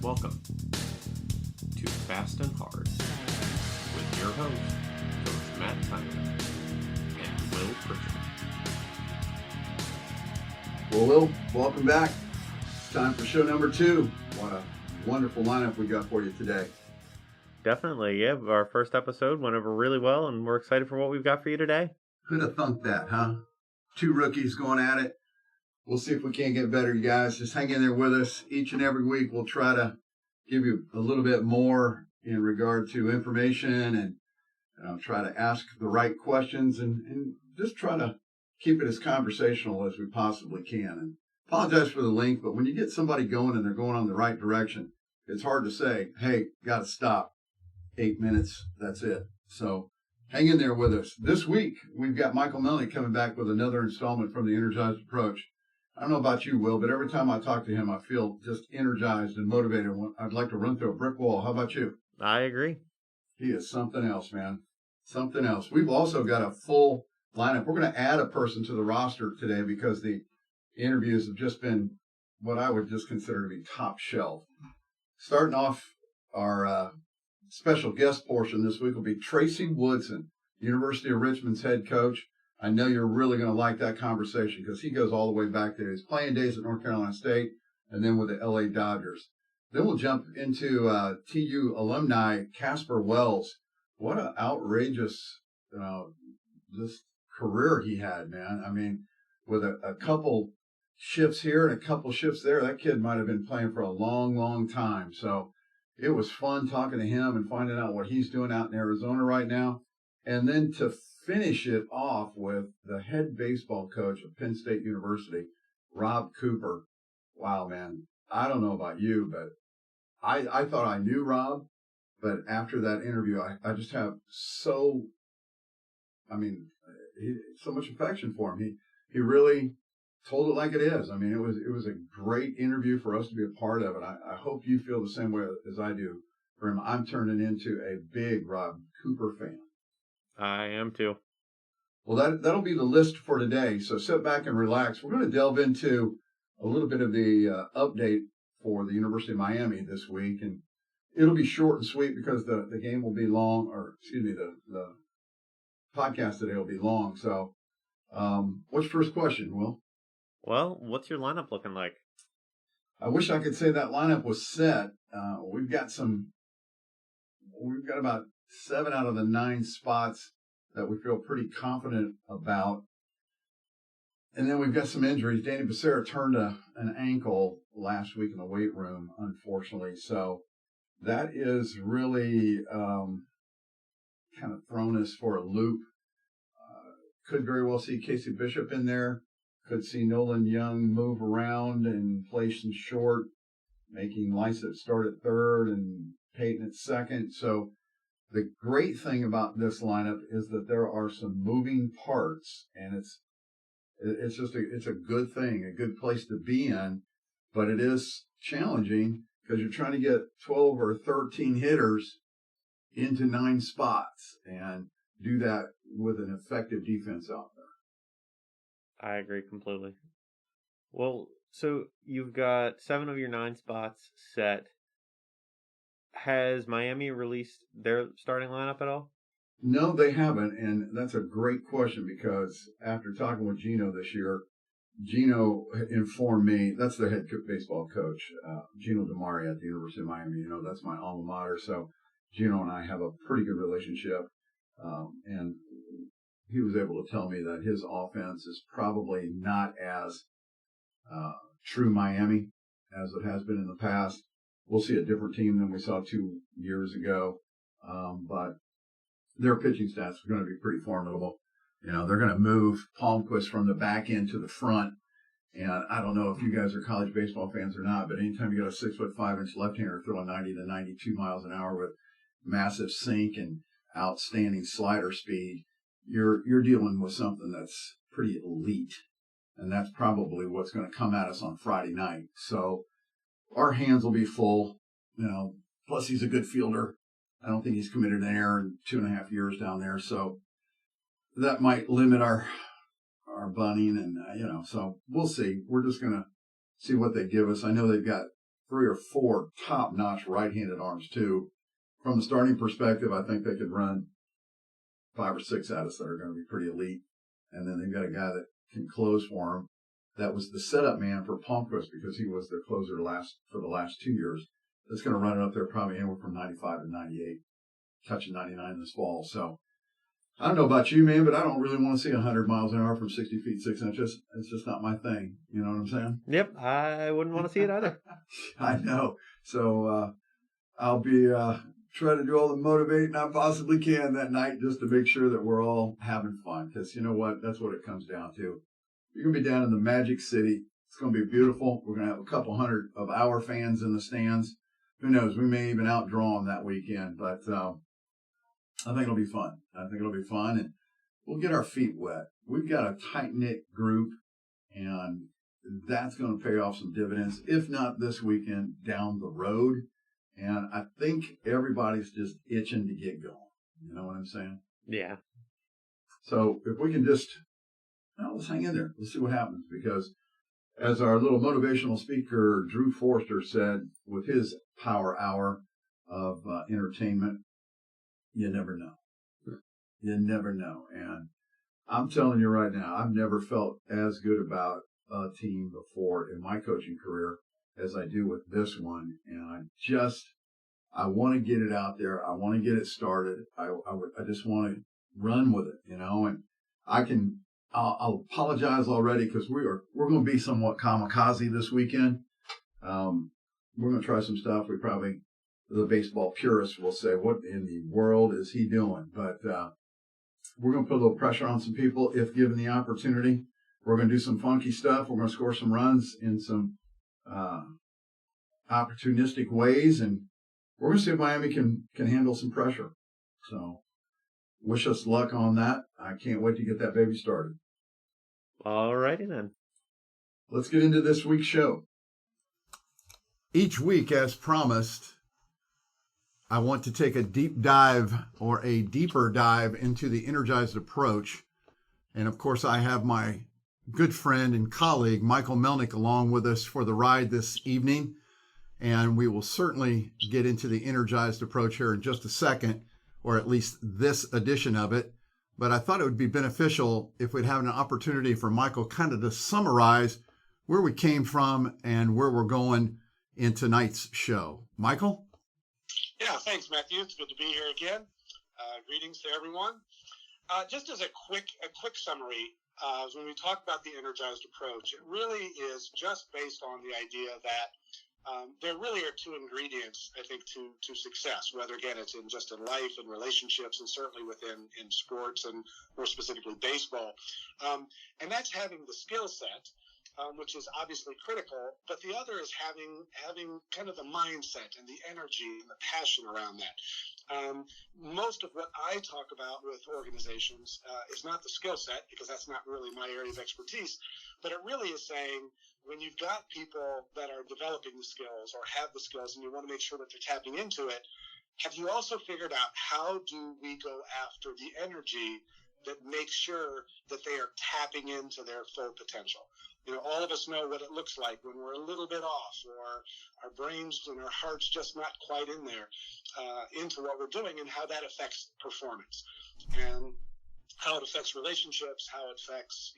Welcome to Fast and Hard with your hosts, Coach Matt Tyler and Will Pritchard. Well, Will, welcome back. It's time for show number 2. What a wonderful lineup we got for you today. Definitely, yeah. Our first episode went over really well, and we're excited for what we've got for you today. Who'd have thunk that, huh? 2 rookies going at it. We'll see if we can't get better, you guys. Just hang in there with us. Each and every week, we'll try to give you a little bit more in regard to information and try to ask the right questions and just try to keep it as conversational as we possibly can. And apologize for the length, but when you get somebody going and they're going on the right direction, it's hard to say, hey, got to stop. 8 minutes, that's it. So hang in there with us. This week, we've got Michael Melnik coming back with another installment from the Energized Approach. I don't know about you, Will, but every time I talk to him, I feel just energized and motivated. I'd like to run through a brick wall. How about you? I agree. He is something else, man. Something else. We've also got a full lineup. We're going to add a person to the roster today because the interviews have just been what I would just consider to be top shelf. Starting off our special guest portion this week will be Tarcey Woodson, University of Richmond's head coach. I know you're really going to like that conversation because he goes all the way back to his playing days at North Carolina State and then with the LA Dodgers. Then we'll jump into TU alumni Casper Wells. What an outrageous this career he had, man. I mean, with a couple shifts here and a couple shifts there, that kid might have been playing for a long, long time. So it was fun talking to him and finding out what he's doing out in Arizona right now. And then to finish it off with the head baseball coach of Penn State University, Rob Cooper. Wow, man. I don't know about you, but I thought I knew Rob, but after that interview, I just have so much affection for him. He really told it like it is. I mean, it was a great interview for us to be a part of it. I hope you feel the same way as I do for him. I'm turning into a big Rob Cooper fan. I am too. Well, that'll be the list for today. So sit back and relax. We're going to delve into a little bit of the update for the University of Miami this week, and it'll be short and sweet because the game will be long, the podcast today will be long. So, what's your first question, Will? Well, what's your lineup looking like? I wish I could say that lineup was set. We've got about 7 out of the 9 spots that we feel pretty confident about. And then we've got some injuries. Danny Becerra turned an ankle last week in the weight room, unfortunately. So that is really kind of thrown us for a loop. Could very well see Casey Bishop in there. Could see Nolan Young move around and play some short, making Lysett start at third and Peyton at second. So the great thing about this lineup is that there are some moving parts, and it's a good thing, a good place to be in, but it is challenging because you're trying to get 12 or 13 hitters into 9 spots and do that with an effective defense out there. I agree completely. Well, so you've got 7 of your 9 spots set. Has Miami released their starting lineup at all? No, they haven't, and that's a great question because after talking with Gino this year, Gino informed me, that's the head baseball coach, Gino DeMaria at the University of Miami. That's my alma mater, so Gino and I have a pretty good relationship, and he was able to tell me that his offense is probably not as true Miami as it has been in the past. We'll see a different team than we saw 2 years ago, but their pitching stats are going to be pretty formidable. They're going to move Palmquist from the back end to the front. And I don't know if you guys are college baseball fans or not, but anytime you got a 6'5" left-hander throwing 90 to 92 miles an hour with massive sink and outstanding slider speed, you're dealing with something that's pretty elite. And that's probably what's going to come at us on Friday night. So our hands will be full, plus he's a good fielder. I don't think he's committed an error in 2.5 years down there. So that might limit our bunting and, so we'll see. We're just going to see what they give us. I know they've got 3 or 4 top-notch right-handed arms too. From the starting perspective, I think they could run 5 or 6 at us that are going to be pretty elite. And then they've got a guy that can close for them. That was the setup man for Palmquist because he was their closer for the last 2 years. That's going to run it up there probably anywhere from 95 to 98, touching 99 this fall. So I don't know about you, man, but I don't really want to see 100 miles an hour from 60 feet 6 inches. It's just not my thing. You know what I'm saying? Yep, I wouldn't want to see it either. I know. So I'll be trying to do all the motivating I possibly can that night just to make sure that we're all having fun. Because you know what? That's what it comes down to. You're going to be down in the Magic City. It's going to be beautiful. We're going to have a couple hundred of our fans in the stands. Who knows? We may even outdraw them that weekend. But I think it'll be fun. And we'll get our feet wet. We've got a tight-knit group, and that's going to pay off some dividends, if not this weekend, down the road. And I think everybody's just itching to get going. You know what I'm saying? Yeah. So if we can just, let's hang in there. Let's see what happens. Because as our little motivational speaker, Drew Forster, said with his power hour of entertainment, you never know. You never know. And I'm telling you right now, I've never felt as good about a team before in my coaching career as I do with this one. And I want to get it out there. I want to get it started. I just want to run with it, and I'll apologize already because we're going to be somewhat kamikaze this weekend. We're going to try some stuff. The baseball purists will say, what in the world is he doing? But we're going to put a little pressure on some people if given the opportunity. We're going to do some funky stuff. We're going to score some runs in some opportunistic ways, and we're going to see if Miami can handle some pressure. So wish us luck on that. I can't wait to get that baby started. All righty then. Let's get into this week's show. Each week, as promised, I want to take a deep dive or a deeper dive into the Energized Approach. And of course, I have my good friend and colleague, Michael Melnik, along with us for the ride this evening. And we will certainly get into the Energized Approach here in just a second, or at least this edition of it. But I thought it would be beneficial if we'd have an opportunity for Michael kind of to summarize where we came from and where we're going in tonight's show. Michael? Yeah, thanks, Matthew. It's good to be here again. Greetings to everyone. Just as a quick summary, when we talk about the Energized Approach, it really is just based on the idea that there really are 2 ingredients, I think, to success, whether, again, it's in life and relationships and certainly in sports and more specifically baseball. And that's having the skill set, which is obviously critical, but the other is having kind of the mindset and the energy and the passion around that. Most of what I talk about with organizations is not the skill set, because that's not really my area of expertise, but it really is saying, when you've got people that are developing the skills or have the skills and you want to make sure that they're tapping into it, have you also figured out how do we go after the energy that makes sure that they are tapping into their full potential? All of us know what it looks like when we're a little bit off, or our brains and our hearts just not quite in there into what we're doing, and how that affects performance, and how it affects relationships, how it affects,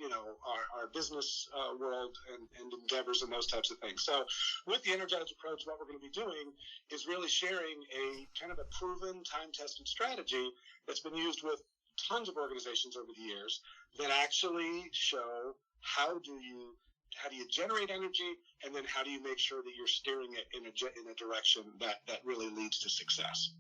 our business world and endeavors and those types of things. So with the Energized Approach, what we're going to be doing is really sharing a kind of a proven, time-tested strategy that's been used with tons of organizations over the years that actually show how do you generate energy, and then how do you make sure that you're steering it in a direction that really leads to success.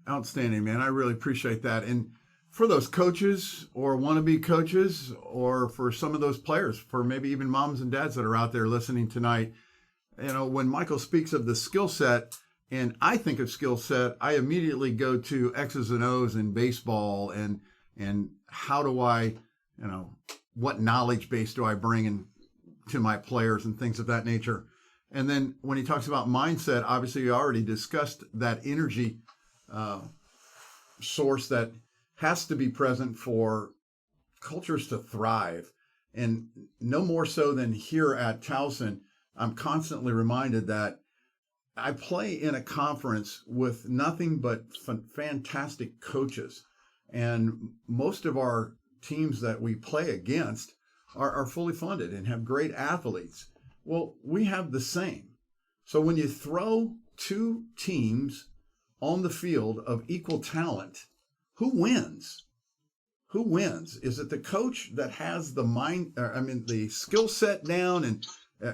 Outstanding, man. I really appreciate that. And for those coaches or wannabe coaches, or for some of those players, for maybe even moms and dads that are out there listening tonight, when Michael speaks of the skill set, and I think of skill set, I immediately go to X's and O's in baseball, and how do I, what knowledge base do I bring in to my players and things of that nature. And then when he talks about mindset, obviously you already discussed that energy source that has to be present for cultures to thrive. And no more so than here at Towson, I'm constantly reminded that I play in a conference with nothing but fantastic coaches. And most of our teams that we play against are fully funded and have great athletes. Well, we have the same. So when you throw two teams on the field of equal talent, who wins? Who wins? Is it the coach that has the skill set down and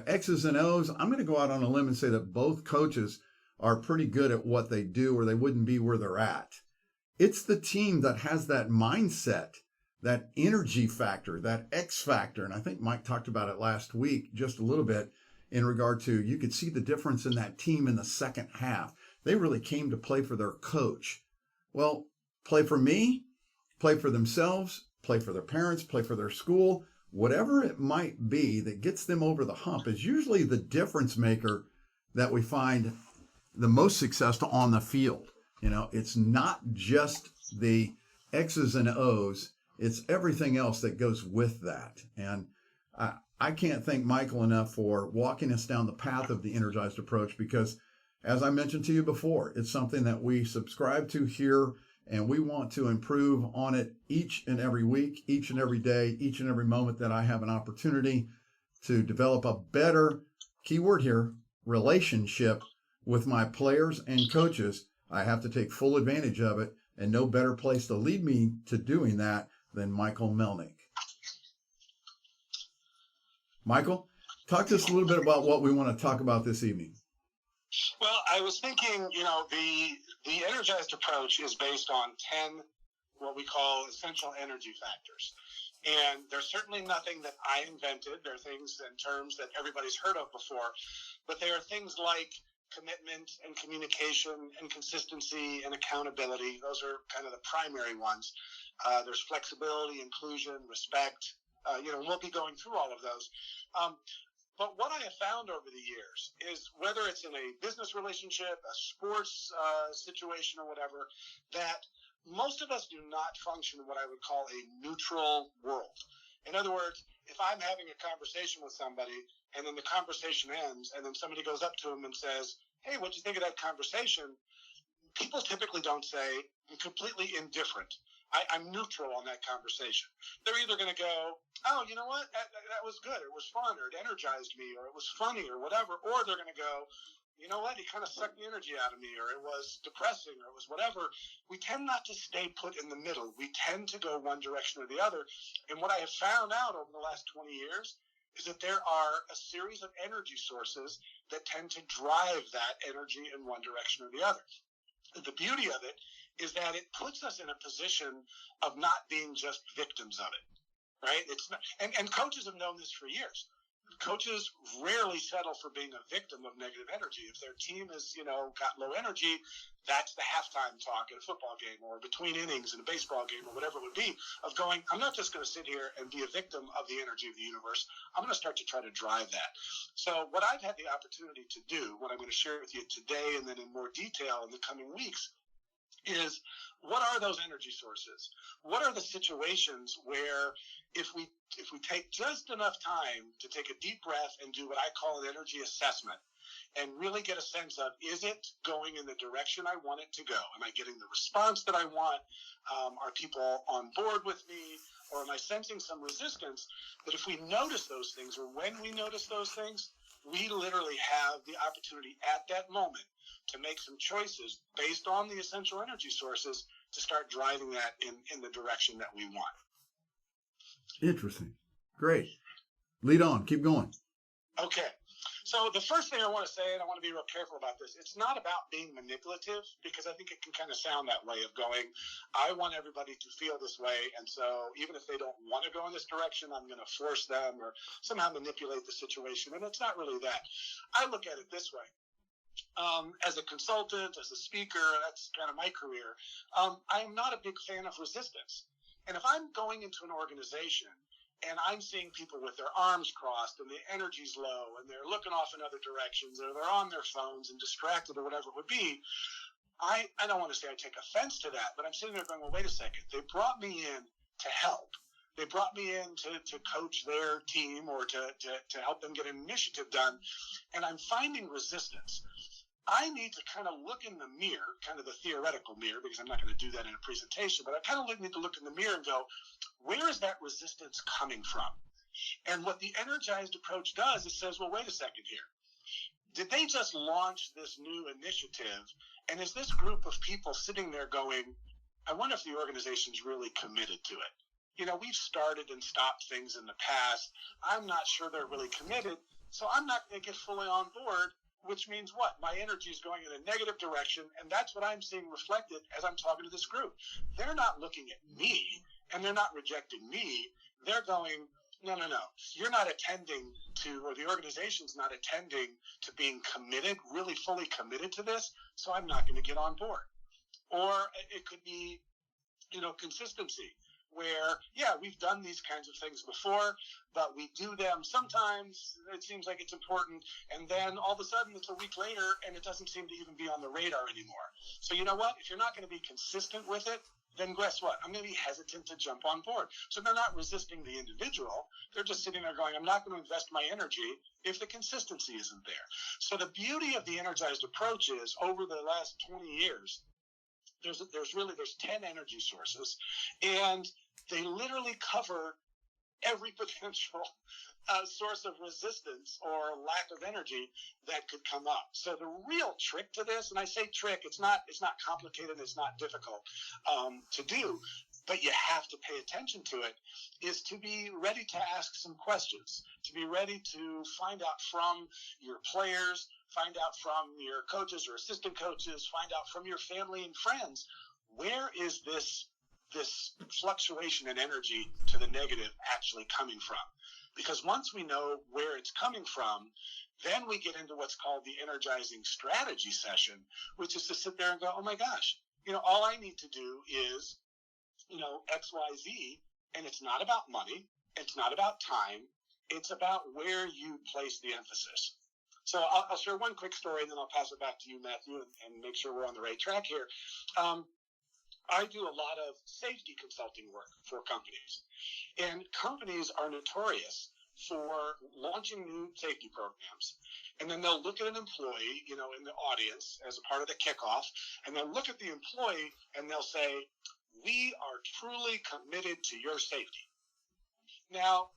X's and O's? I'm going to go out on a limb and say that both coaches are pretty good at what they do, or they wouldn't be where they're at. It's the team that has that mindset, that energy factor, that X factor. And I think Mike talked about it last week just a little bit in regard to, you could see the difference in that team in the second half. They really came to play for their coach. Well, play for me, play for themselves, play for their parents, play for their school, whatever it might be that gets them over the hump is usually the difference maker that we find the most successful on the field. It's not just the X's and O's, it's everything else that goes with that. And I can't thank Michael enough for walking us down the path of the Energized Approach, because as I mentioned to you before, it's something that we subscribe to here, and we want to improve on it each and every week, each and every day, each and every moment that I have an opportunity to develop a better, keyword here, relationship with my players and coaches. I have to take full advantage of it, and no better place to lead me to doing that than Michael Melnik. Michael, talk to us a little bit about what we want to talk about this evening. Well, I was thinking, the Energized Approach is based on 10 what we call essential energy factors. And there's certainly nothing that I invented. There are things and terms that everybody's heard of before, but they are things like commitment and communication and consistency and accountability. Those are kind of the primary ones. There's flexibility, inclusion, respect. We'll be going through all of those. But what I have found over the years is, whether it's in a business relationship, a sports situation, or whatever, that most of us do not function in what I would call a neutral world. In other words, if I'm having a conversation with somebody and then the conversation ends and then somebody goes up to them and says, "Hey, what'd you think of that conversation?" People typically don't say, "I'm completely indifferent. I'm neutral on that conversation." They're either going to go, "Oh, you know what? That was good. It was fun, or it energized me, or it was funny, or whatever." Or they're going to go, "You know what? He kind of sucked the energy out of me," or "It was depressing," or "It was whatever." We tend not to stay put in the middle. We tend to go one direction or the other. And what I have found out over the last 20 years is that there are a series of energy sources that tend to drive that energy in one direction or the other. The beauty of it is that it puts us in a position of not being just victims of it, right? It's not, and coaches have known this for years. Coaches rarely settle for being a victim of negative energy. If their team has, got low energy, that's the halftime talk at a football game, or between innings in a baseball game, or whatever it would be, of going, I'm not just going to sit here and be a victim of the energy of the universe. I'm going to start to try to drive that. So what I've had the opportunity to do, what I'm going to share with you today and then in more detail in the coming weeks, is what are those energy sources? What are the situations where if we take just enough time to take a deep breath and do what I call an energy assessment and really get a sense of, is it going in the direction I want it to go? Am I getting the response that I want? Are people on board with me? Or am I sensing some resistance? That if we notice those things, or when we notice those things, we literally have the opportunity at that moment to make some choices based on the essential energy sources to start driving that in the direction that we want. Interesting. Great. Lead on. Keep going. Okay. So the first thing I want to say, and I want to be real careful about this, it's not about being manipulative, because I think it can kind of sound that way, of going, I want everybody to feel this way, and so even if they don't want to go in this direction, I'm going to force them or somehow manipulate the situation. And it's not really that. I look at it this way. As a consultant, as a speaker, that's kind of my career. I am not a big fan of resistance. And if I'm going into an organization and I'm seeing people with their arms crossed and the energy's low and they're looking off in other directions, or they're on their phones and distracted, or whatever it would be, I don't want to say I take offense to that, but I'm sitting there going, well, wait a second. They brought me in to help. They brought me in to coach their team, or to help them get an initiative done. And I'm finding resistance. I need to kind of look in the mirror, kind of the theoretical mirror, because I'm not going to do that in a presentation, but I kind of need to look in the mirror and go, where is that resistance coming from? And what the Energized Approach does is says, well, wait a second here. Did they just launch this new initiative? And is this group of people sitting there going, I wonder if the organization's really committed to it? We've started and stopped things in the past. I'm not sure they're really committed, so I'm not going to get fully on board, which means what? My energy is going in a negative direction, and that's what I'm seeing reflected as I'm talking to this group. They're not looking at me, and they're not rejecting me. They're going, no. You're not attending to, or the organization's not attending to being committed, really fully committed to this, so I'm not going to get on board. Or it could be, consistency, where, we've done these kinds of things before, but we do them sometimes, it seems like it's important, and then all of a sudden it's a week later and it doesn't seem to even be on the radar anymore. So you know what? If you're not going to be consistent with it, then guess what? I'm going to be hesitant to jump on board. So they're not resisting the individual. They're just sitting there going, I'm not going to invest my energy if the consistency isn't there. So the beauty of the Energized Approach is, over the last 20 years, there's 10 energy sources, and they literally cover every potential source of resistance or lack of energy that could come up. So the real trick to this, and I say trick, it's not complicated, it's not difficult to do, but you have to pay attention to it, is to be ready to ask some questions, to be ready to find out from your players, find out from your coaches or assistant coaches, find out from your family and friends, where is this fluctuation in energy to the negative actually coming from? Because once we know where it's coming from, then we get into what's called the energizing strategy session, which is to sit there and go, oh my gosh, all I need to do is, X, Y, Z, and it's not about money, it's not about time, it's about where you place the emphasis. So I'll share one quick story, and then I'll pass it back to you, Matthew, and make sure we're on the right track here. I do a lot of safety consulting work for companies, and companies are notorious for launching new safety programs. And then they'll look at an employee, in the audience as a part of the kickoff, and they'll look at the employee and they'll say, we are truly committed to your safety. Now,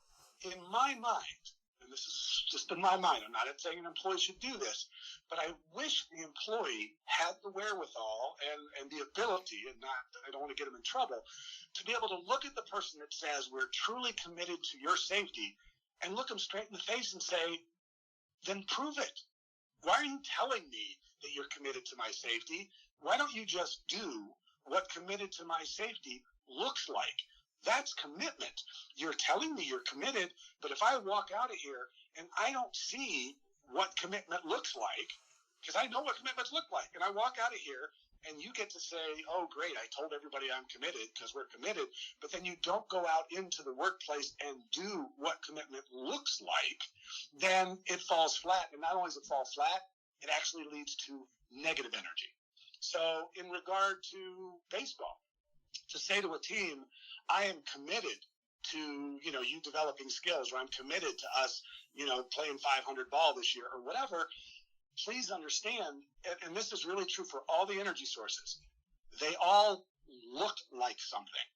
in my mind, and this is just in my mind, I'm not saying an employee should do this, but I wish the employee had the wherewithal and the ability, and I don't want to get them in trouble, to be able to look at the person that says we're truly committed to your safety and look them straight in the face and say, then prove it. Why are you telling me that you're committed to my safety? Why don't you just do what committed to my safety looks like? That's commitment. You're telling me you're committed, but if I walk out of here and I don't see what commitment looks like, because I know what commitments look like, and I walk out of here and you get to say, oh, great, I told everybody I'm committed because we're committed, but then you don't go out into the workplace and do what commitment looks like, then it falls flat. And not only does it fall flat, it actually leads to negative energy. So in regard to baseball, to say to a team, I am committed to, you developing skills, or I'm committed to us, playing 500 ball this year or whatever, please understand, and this is really true for all the energy sources, they all look like something.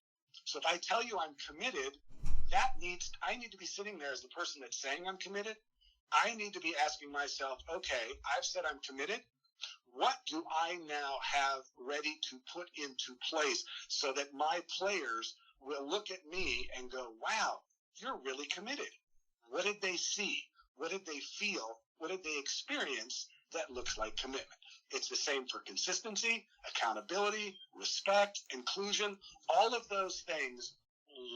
So if I tell you I'm committed, I need to be sitting there as the person that's saying I'm committed. I need to be asking myself, okay, I've said I'm committed. What do I now have ready to put into place so that my players will look at me and go, wow, you're really committed? What did they see? What did they feel? What did they experience that looks like commitment? It's the same for consistency, accountability, respect, inclusion. All of those things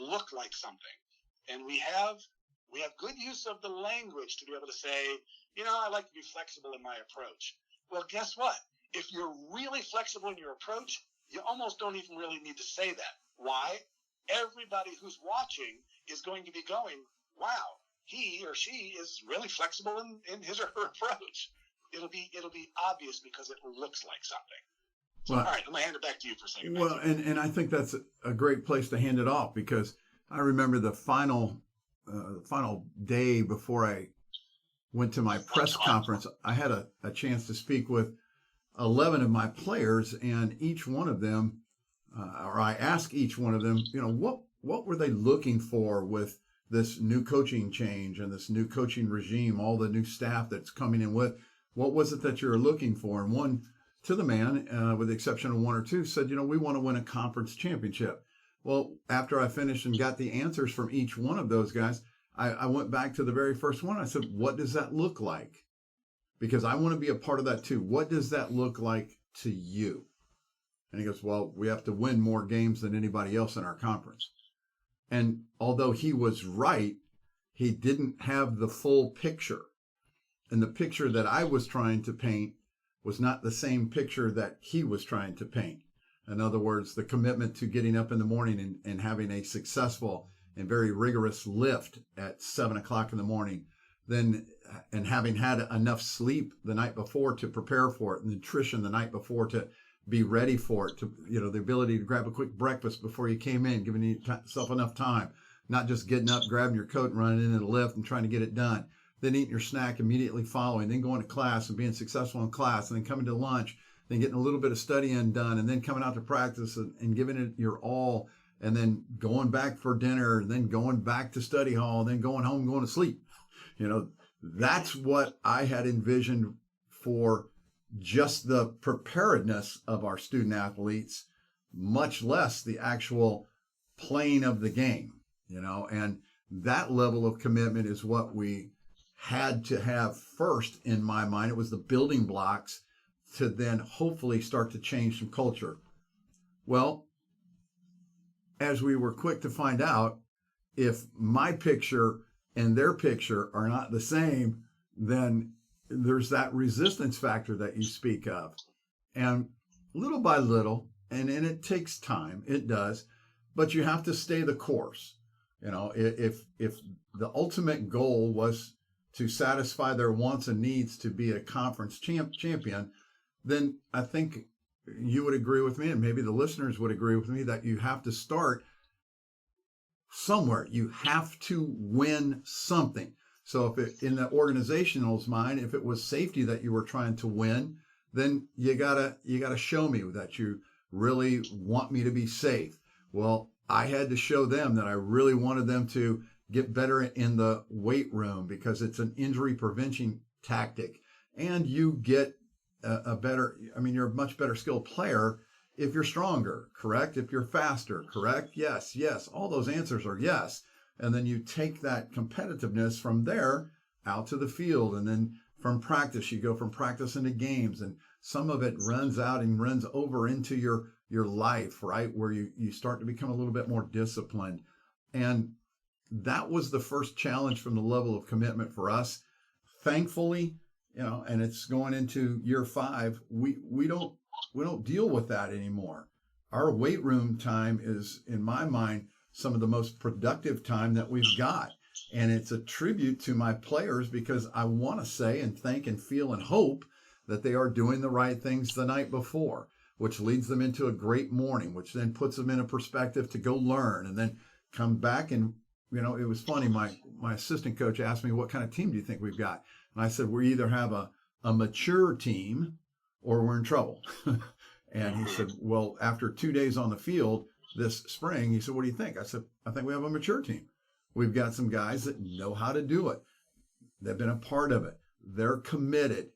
look like something. And we have good use of the language to be able to say, I like to be flexible in my approach. Well, guess what? If you're really flexible in your approach, you almost don't even really need to say that. Why? Everybody who's watching is going to be going, wow, he or she is really flexible in his or her approach. It'll be obvious because it looks like something. So, all right, I'm going to hand it back to you for a second. Well, and I think that's a great place to hand it off, because I remember the final day before I went to my press conference, I had a chance to speak with 11 of my players, and each one of them, or I ask each one of them, what were they looking for with this new coaching change and this new coaching regime, all the new staff that's coming in with? What was it that you were looking for? And one, to the man, with the exception of one or two, said, we want to win a conference championship. Well, after I finished and got the answers from each one of those guys, I went back to the very first one. I said, what does that look like? Because I want to be a part of that too. What does that look like to you? And he goes, well, we have to win more games than anybody else in our conference. And although he was right, he didn't have the full picture. And the picture that I was trying to paint was not the same picture that he was trying to paint. In other words, the commitment to getting up in the morning and having a successful and very rigorous lift at 7 o'clock in the morning, and having had enough sleep the night before to prepare for it, nutrition the night before to be ready for it, to the ability to grab a quick breakfast before you came in, giving yourself enough time, not just getting up, grabbing your coat and running into the lift and trying to get it done, then eating your snack immediately following, then going to class and being successful in class, and then coming to lunch, then getting a little bit of studying done, and then coming out to practice and giving it your all, and then going back for dinner, and then going back to study hall, and then going home and going to sleep. That's what I had envisioned for just the preparedness of our student athletes, much less the actual playing of the game, and that level of commitment is what we had to have first in my mind. It was the building blocks to then hopefully start to change some culture. Well, as we were quick to find out, if my picture and their picture are not the same, then there's that resistance factor that you speak of. And little by little, and it takes time, it does, but you have to stay the course. If the ultimate goal was to satisfy their wants and needs to be a conference champion, then I think you would agree with me, and maybe the listeners would agree with me, that you have to start somewhere. You have to win something. So if in the organizational's mind, if it was safety that you were trying to win, then you gotta show me that you really want me to be safe. Well, I had to show them that I really wanted them to get better in the weight room, because it's an injury prevention tactic, and you get you're a much better skilled player if you're stronger, correct? If you're faster, correct? Yes. All those answers are yes. And then you take that competitiveness from there out to the field. And then from practice, you go from practice into games. And some of it runs out and runs over into your life, right? Where you start to become a little bit more disciplined. And that was the first challenge from the level of commitment for us. Thankfully, and it's going into year 5, we don't deal with that anymore. Our weight room time is, in my mind, some of the most productive time that we've got. And it's a tribute to my players, because I want to say and think and feel and hope that they are doing the right things the night before, which leads them into a great morning, which then puts them in a perspective to go learn and then come back. And, it was funny. My assistant coach asked me, what kind of team do you think we've got? And I said, we either have a mature team or we're in trouble. And he said, well, after 2 days on the field this spring, he said, what do you think? I said, I think we have a mature team. We've got some guys that know how to do it. They've been a part of it. They're committed.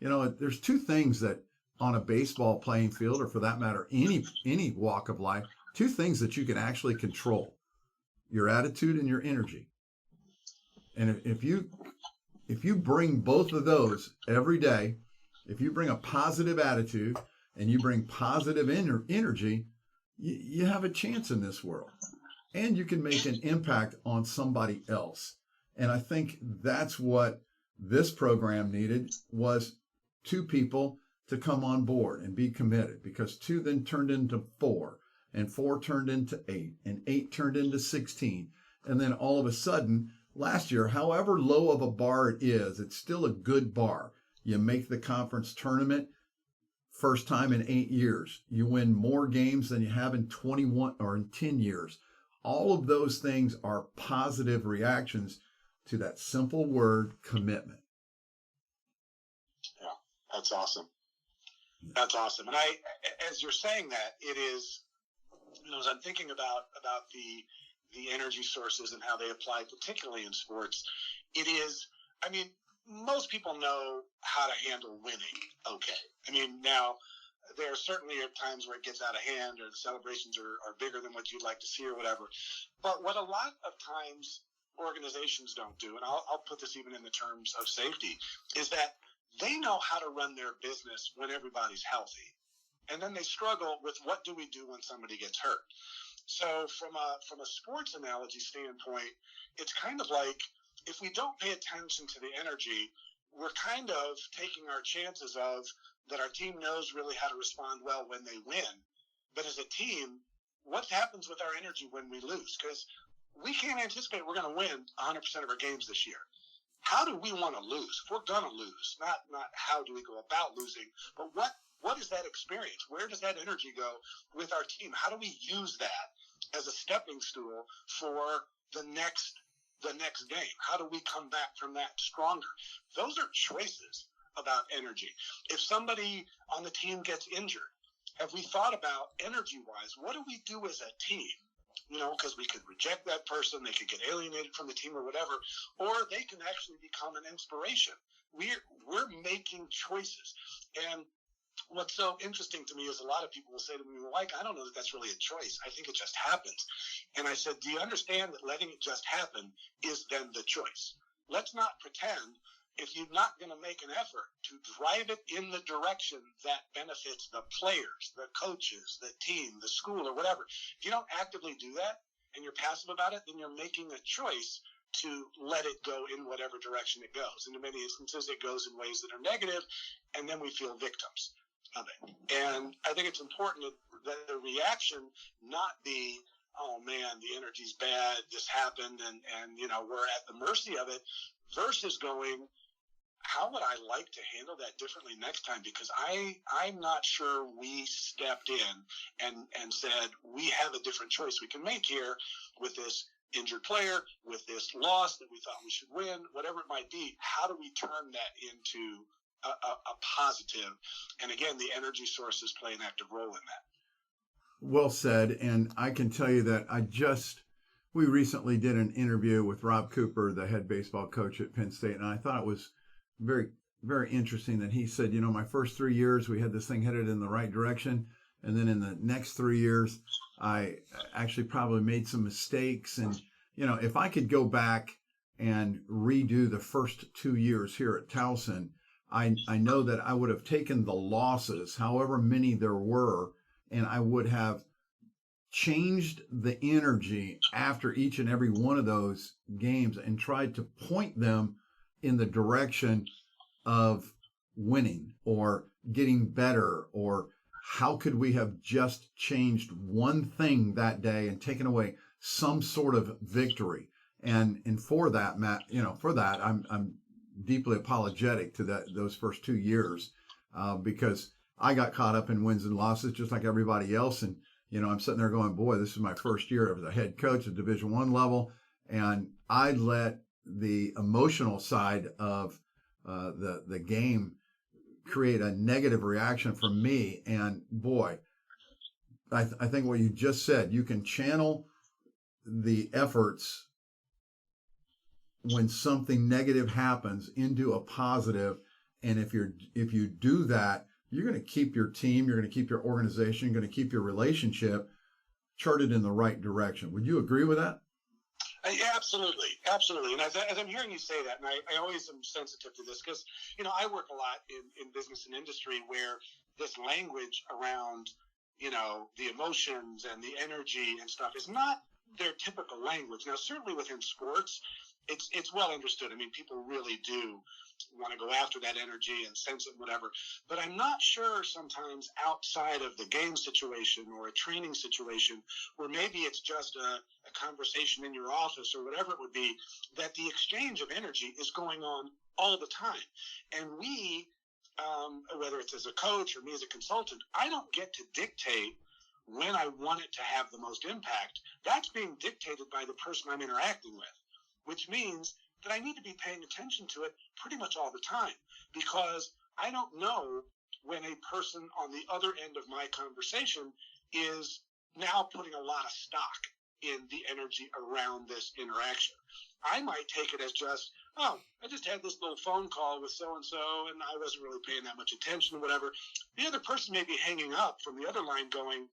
There's 2 things that on a baseball playing field, or for that matter, any walk of life, 2 things that you can actually control: your attitude and your energy. And if you bring both of those every day, if you bring a positive attitude and you bring positive energy, you have a chance in this world, and you can make an impact on somebody else. And I think that's what this program needed, was 2 people to come on board and be committed, because 2 then turned into 4, and 4 turned into 8, and 8 turned into 16. And then all of a sudden, last year, however low of a bar it is, it's still a good bar. You make the conference tournament, first time in 8 years. You win more games than you have in 21 or in 10 years. All of those things are positive reactions to that simple word, commitment. Yeah, that's awesome. That's awesome. And as you're saying that, it is, as I'm thinking about the energy sources and how they apply, particularly in sports, it is, most people know how to handle winning. Okay. Now there are certainly times where it gets out of hand or the celebrations are bigger than what you'd like to see or whatever. But what a lot of times organizations don't do, and I'll put this even in the terms of safety, is that they know how to run their business when everybody's healthy. And then they struggle with what do we do when somebody gets hurt. So from a sports analogy standpoint, it's kind of like if we don't pay attention to the energy, we're kind of taking our chances of that our team knows really how to respond well when they win. But as a team, what happens with our energy when we lose? Because we can't anticipate we're going to win 100% of our games this year. How do we want to lose? If we're going to lose, not how do we go about losing, but what is that experience? Where does that energy go with our team? How do we use that as a stepping stool for the next game? How do we come back from that stronger? Those are choices about energy. If somebody on the team gets injured, have we thought about energy-wise, what do we do as a team? Because we could reject that person, they could get alienated from the team or whatever, or they can actually become an inspiration. We're making choices. And what's so interesting to me is a lot of people will say to me, Mike, I don't know that that's really a choice. I think it just happens. And I said, do you understand that letting it just happen is then the choice? Let's not pretend if you're not going to make an effort to drive it in the direction that benefits the players, the coaches, the team, the school, or whatever. If you don't actively do that and you're passive about it, then you're making a choice to let it go in whatever direction it goes. And in many instances, it goes in ways that are negative, and then we feel victims of it. And I think it's important that the reaction not be, oh man, the energy's bad, this happened, and we're at the mercy of it, versus going, how would I like to handle that differently next time? Because I'm not sure we stepped in and said, we have a different choice we can make here with this injured player, with this loss that we thought we should win, whatever it might be. How do we turn that into a positive? And again, the energy sources play an active role in that. Well said. And I can tell you that we recently did an interview with Rob Cooper, the head baseball coach at Penn State, and I thought it was very, very interesting that he said, my first 3 years, we had this thing headed in the right direction. And then in the next 3 years, I actually probably made some mistakes. And, if I could go back and redo the first 2 years here at Towson, I know that I would have taken the losses, however many there were, and I would have changed the energy after each and every one of those games and tried to point them in the direction of winning or getting better, or how could we have just changed one thing that day and taken away some sort of victory. And for that, Matt, I'm deeply apologetic to those first 2 years because I got caught up in wins and losses just like everybody else. And, I'm sitting there going, boy, this is my first year as a head coach at Division I level. And I let the emotional side of the game create a negative reaction from me. And boy, I think what you just said, you can channel the efforts when something negative happens into a positive. And if you do that, you're going to keep your team, you're going to keep your organization, you're going to keep your relationship charted in the right direction. Would you agree with that? Absolutely. And as I'm hearing you say that, and I always am sensitive to this because, I work a lot in business and industry where this language around, the emotions and the energy and stuff is not their typical language. Now, certainly within sports, it's well understood. People really do want to go after that energy and sense it, whatever. But I'm not sure sometimes outside of the game situation or a training situation where maybe it's just a conversation in your office or whatever it would be, that the exchange of energy is going on all the time. And we, whether it's as a coach or me as a consultant, I don't get to dictate when I want it to have the most impact. That's being dictated by the person I'm interacting with, which means that I need to be paying attention to it pretty much all the time, because I don't know when a person on the other end of my conversation is now putting a lot of stock in the energy around this interaction. I might take it as just, oh, I just had this little phone call with so-and-so, and I wasn't really paying that much attention, whatever. The other person may be hanging up from the other line going,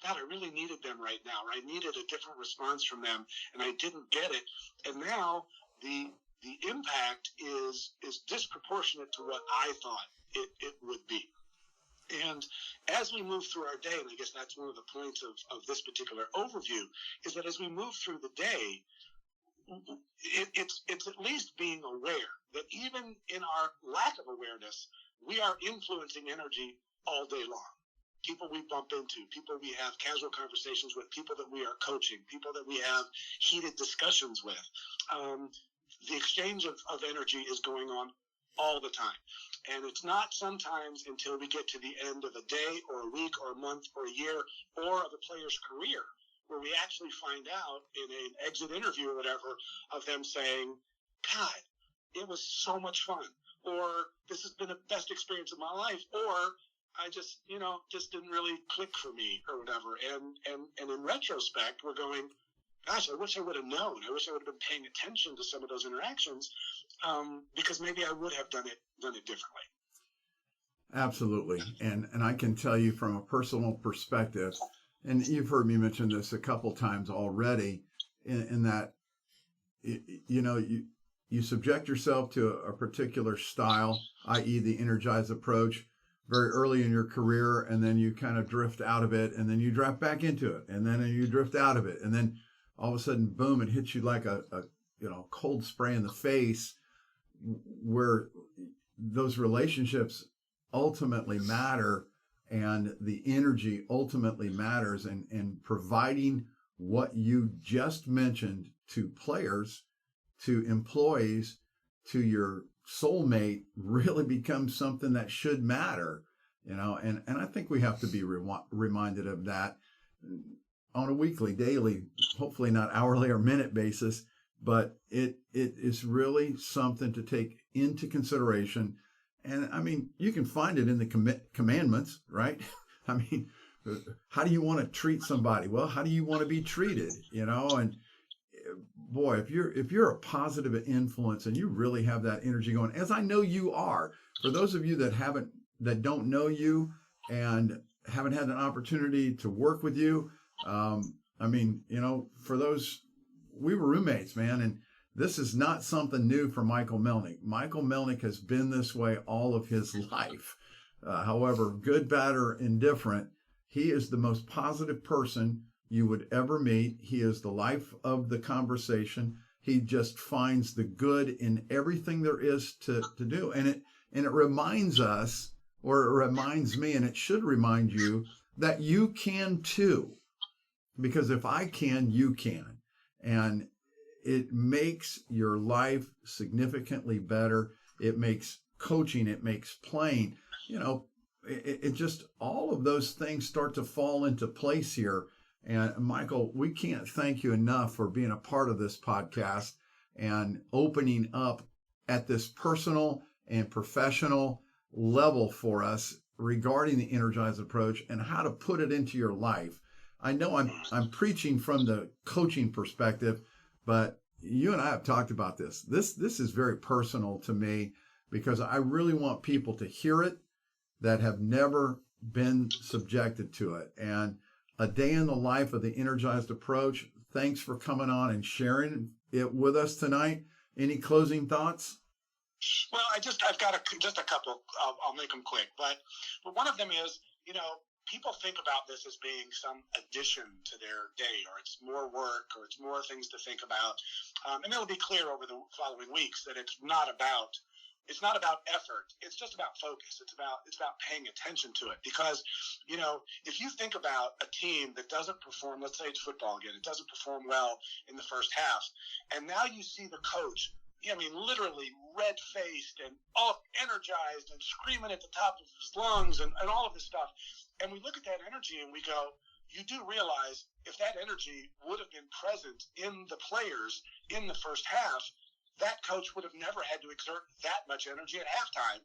God, I really needed them right now, or I needed a different response from them, and I didn't get it. And now the impact is disproportionate to what I thought it would be. And as we move through our day, and I guess that's one of the points of this particular overview, is that as we move through the day, it's at least being aware that even in our lack of awareness, we are influencing energy all day long. People we bump into, people we have casual conversations with, people that we are coaching, people that we have heated discussions with. The exchange of energy is going on all the time. And it's not sometimes until we get to the end of a day or a week or a month or a year or of a player's career where we actually find out in an exit interview or whatever of them saying, God, it was so much fun, or this has been the best experience of my life, or I just didn't really click for me or whatever. And in retrospect, we're going, gosh, I wish I would have known. I wish I would have been paying attention to some of those interactions, because maybe I would have done it differently. Absolutely. And I can tell you from a personal perspective, and you've heard me mention this a couple times already, in that, you subject yourself to a particular style, i.e. the Energized Approach, very early in your career, and then you kind of drift out of it, and then you drift back into it, and then you drift out of it, and then all of a sudden, boom, it hits you like a cold spray in the face, where those relationships ultimately matter, and the energy ultimately matters, and providing what you just mentioned to players, to employees, to your soulmate really becomes something that should matter, and I think we have to be reminded of that on a weekly, daily, hopefully not hourly or minute basis, but it is really something to take into consideration. And I mean, you can find it in the commandments, right? I mean, how do you want to treat somebody? Well, how do you want to be treated? And boy, if you're a positive influence and you really have that energy going, as I know you are, for those of you that don't know you and haven't had an opportunity to work with you, for those, we were roommates, man, and this is not something new for Michael Melnik. Michael Melnik has been this way all of his life. However, good, bad, or indifferent, he is the most positive person you would ever meet. He is the life of the conversation. He just finds the good in everything there is to do. And it reminds us, or it reminds me, and it should remind you, that you can too. Because if I can, you can. And it makes your life significantly better. It makes coaching, it makes playing, it just, all of those things start to fall into place here. And Michael, we can't thank you enough for being a part of this podcast and opening up at this personal and professional level for us regarding the Energized Approach and how to put it into your life. I know I'm preaching from the coaching perspective, but you and I have talked about this. This is very personal to me because I really want people to hear it that have never been subjected to it. And a day in the life of the Energized Approach. Thanks for coming on and sharing it with us tonight. Any closing thoughts? Well, I've got just a couple. I'll make them quick. But one of them is, people think about this as being some addition to their day, or it's more work, or it's more things to think about. And it'll be clear over the following weeks that it's not about effort. It's just about focus. It's about paying attention to it. Because, if you think about a team that doesn't perform, let's say it's football again, it doesn't perform well in the first half, and now you see the coach, literally red-faced and all energized and screaming at the top of his lungs and all of this stuff. And we look at that energy and we go, you do realize if that energy would have been present in the players in the first half, that coach would have never had to exert that much energy at halftime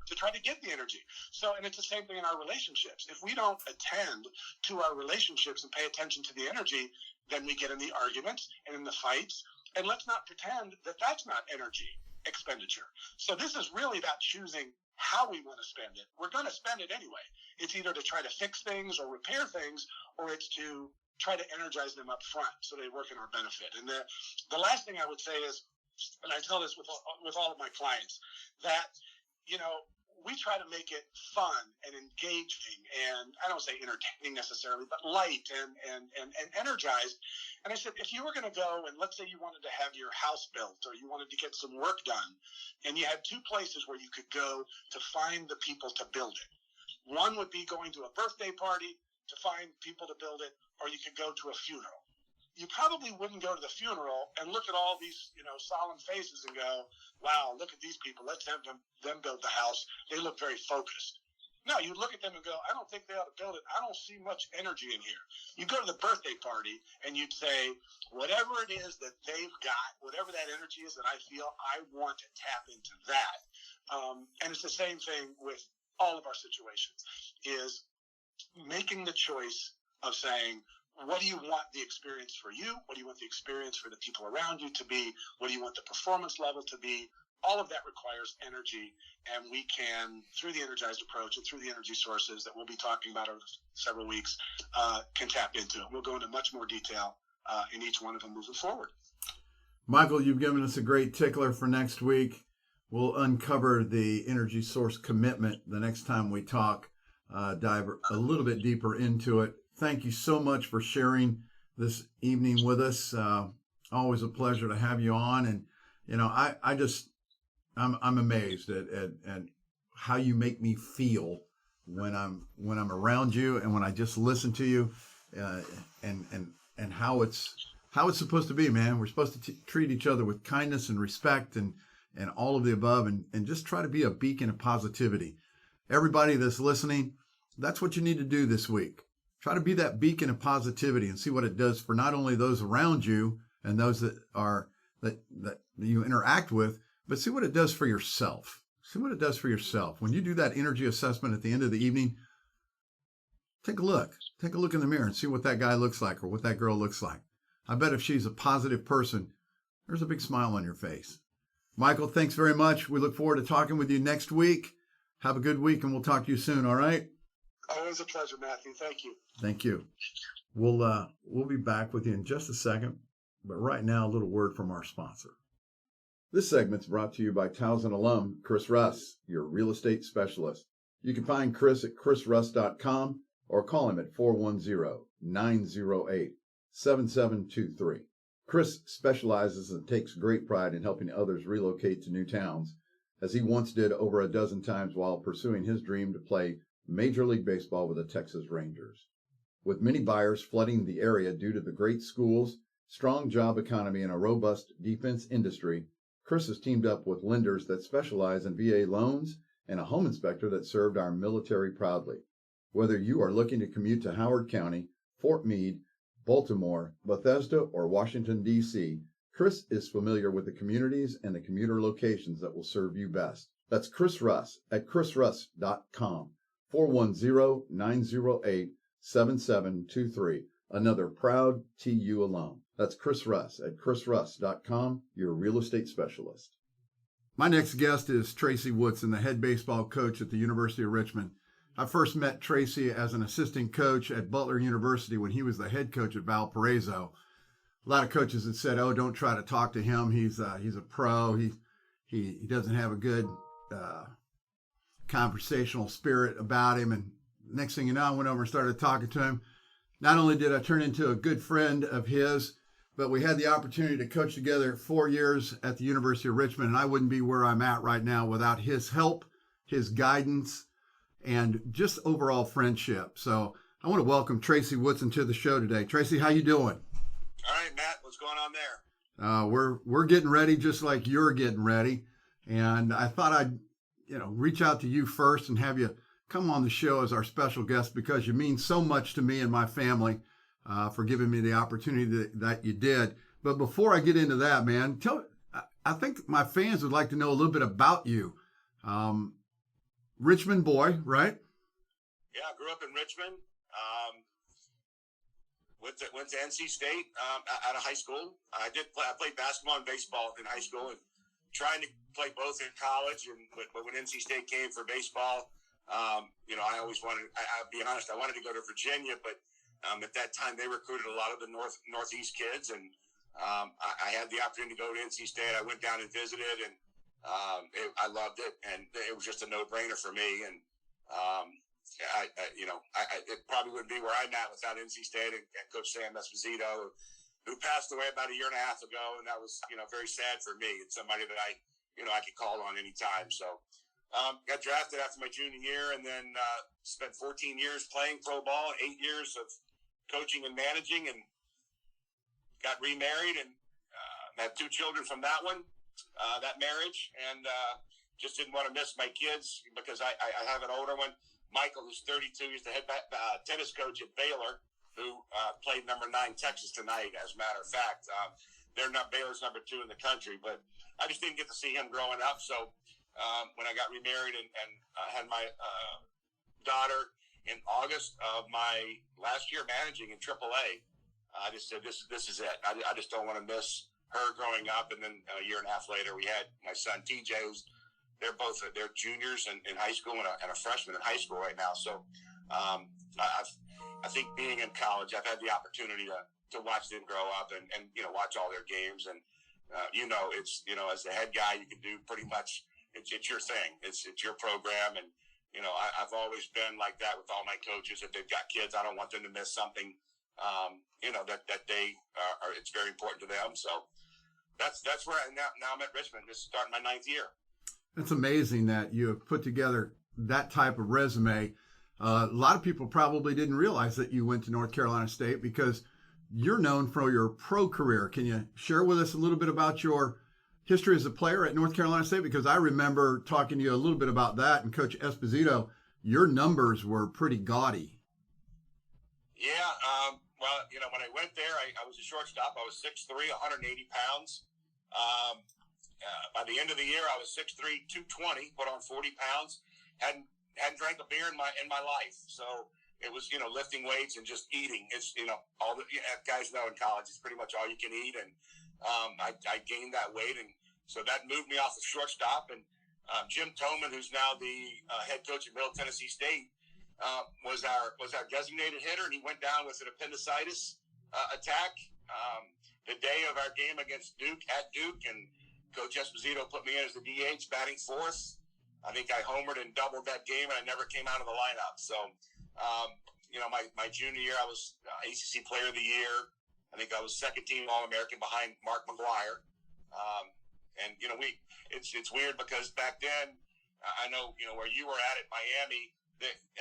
to try to get the energy. So, and it's the same thing in our relationships. If we don't attend to our relationships and pay attention to the energy, then we get in the arguments and in the fights. And let's not pretend that that's not energy expenditure. So this is really about choosing how we want to spend it. We're going to spend it anyway. It's either to try to fix things or repair things, or it's to try to energize them up front so they work in our benefit. And the last thing I would say is, and I tell this with all of my clients, that, you know, we try to make it fun and engaging, and I don't say entertaining necessarily, but light and energized. And I said, if you were going to go and let's say you wanted to have your house built or you wanted to get some work done, and you had two places where you could go to find the people to build it. One would be going to a birthday party to find people to build it, or you could go to a funeral. You probably wouldn't go to the funeral and look at all these, you know, solemn faces and go, wow, look at these people. Let's have them build the house. They look very focused. No, you look at them and go, I don't think they ought to build it. I don't see much energy in here. You go to the birthday party and you'd say, whatever it is that they've got, whatever that energy is that I feel, I want to tap into that. And it's the same thing with all of our situations, is making the choice of saying, what do you want the experience for you? What do you want the experience for the people around you to be? What do you want the performance level to be? All of that requires energy, and we can, through the Energized Approach and through the energy sources that we'll be talking about over several weeks, can tap into it. We'll go into much more detail in each one of them moving forward. Michael, you've given us a great tickler for next week. We'll uncover the energy source commitment the next time we talk, dive a little bit deeper into it. Thank you so much for sharing this evening with us. Always a pleasure to have you on. And, you know, I'm amazed at how you make me feel when I'm around you and when I just listen to you, and how it's supposed to be, man. We're supposed to treat each other with kindness and respect and all of the above, and just try to be a beacon of positivity. Everybody that's listening, that's what you need to do this week. Try to be that beacon of positivity and see what it does for not only those around you and those that you interact with, but see what it does for yourself. See what it does for yourself. When you do that energy assessment at the end of the evening, take a look. Take a look in the mirror and see what that guy looks like or what that girl looks like. I bet if she's a positive person, there's a big smile on your face. Michael, thanks very much. We look forward to talking with you next week. Have a good week, and we'll talk to you soon, all right? Always a pleasure, Matthew. Thank you. Thank you. We'll be back with you in just a second, but right now, a little word from our sponsor. This segment's brought to you by Towson alum Chris Russ, your real estate specialist. You can find Chris at chrisruss.com or call him at 410-908-7723. Chris specializes and takes great pride in helping others relocate to new towns, as he once did over a dozen times while pursuing his dream to play Major League Baseball with the Texas Rangers. With many buyers flooding the area due to the great schools, strong job economy, and a robust defense industry, Chris has teamed up with lenders that specialize in VA loans and a home inspector that served our military proudly. Whether you are looking to commute to Howard County, Fort Meade, Baltimore, Bethesda, or Washington, D.C., Chris is familiar with the communities and the commuter locations that will serve you best. That's Chris Russ at chrisruss.com, 410-908-7723. Another proud TU alum. That's Chris Russ at chrisruss.com, your real estate specialist. My next guest is Tarcey Woodson, the head baseball coach at the University of Richmond. I first met Tarcey as an assistant coach at Butler University when he was the head coach at Valparaiso. A lot of coaches had said, "Oh, don't try to talk to him. He's a pro. He doesn't have a good conversational spirit about him." And next thing you know, I went over and started talking to him. Not only did I turn into a good friend of his, but we had the opportunity to coach together 4 years at the University of Richmond, and I wouldn't be where I'm at right now without his help, his guidance, and just overall friendship. So I want to welcome Tarcey Woodson to the show today. Tarcey, how you doing? All right, Matt, what's going on there? We're getting ready just like you're getting ready. And I thought I'd, reach out to you first and have you come on the show as our special guest because you mean so much to me and my family for giving me the opportunity that you did. But before I get into that, man, I think my fans would like to know a little bit about you. Richmond boy, right? Yeah, I grew up in Richmond. Went to NC State out of high school. I played basketball and baseball in high school, and trying to play both in college. But when NC State came for baseball, I always wanted. I'll be honest, I wanted to go to Virginia, but at that time they recruited a lot of the Northeast kids, and I had the opportunity to go to NC State. I went down and visited, and I loved it, and it was just a no-brainer for me. And it probably wouldn't be where I'm at without NC State and Coach Sam Esposito, who passed away about a year and a half ago, and that was very sad for me. It's somebody that I could call on anytime. So got drafted after my junior year, and then spent 14 years playing pro ball, 8 years of coaching and managing, and got remarried and had 2 children from that marriage, and just didn't want to miss my kids because I have an older one, Michael, who's 32. He's the head tennis coach at Baylor, who played number 9 Texas tonight, as a matter of fact. Baylor's number 2 in the country, but I just didn't get to see him growing up. So when I got remarried and had my daughter in August of my last year managing in AAA, I just said, this is it. I just don't want to miss her growing up. And then a year and a half later, we had my son, TJ, they're juniors in high school and a freshman in high school right now. So I think being in college, I've had the opportunity to watch them grow up and watch all their games. And, it's, as the head guy, you can do pretty much, it's your thing. It's your program. And, I've always been like that with all my coaches. If they've got kids, I don't want them to miss something, that they are, it's very important to them. So that's where now I'm at Richmond. This is starting my 9th year. It's amazing that you have put together that type of resume. A lot of people probably didn't realize that you went to North Carolina State because you're known for your pro career. Can you share with us a little bit about your history as a player at North Carolina State? Because I remember talking to you a little bit about that, and Coach Esposito, your numbers were pretty gaudy. Yeah, when I went there, I was a shortstop. I was 6'3", 180 pounds. By the end of the year, I was 6'3", 220, put on 40 pounds. Hadn't drank a beer in my life. So it was, lifting weights and just eating. It's, all the guys know in college, it's pretty much all you can eat. And I gained that weight. And so that moved me off the shortstop. And Jim Toman, who's now the head coach at Middle Tennessee State, was our designated hitter. And he went down with an appendicitis attack the day of our game against Duke at Duke. And Coach Esposito put me in as the DH, batting 4th. I think I homered and doubled that game, and I never came out of the lineup. So, my junior year, I was ACC Player of the Year. I think I was second-team All-American behind Mark McGuire. It's weird because back then, I know, where you were at Miami,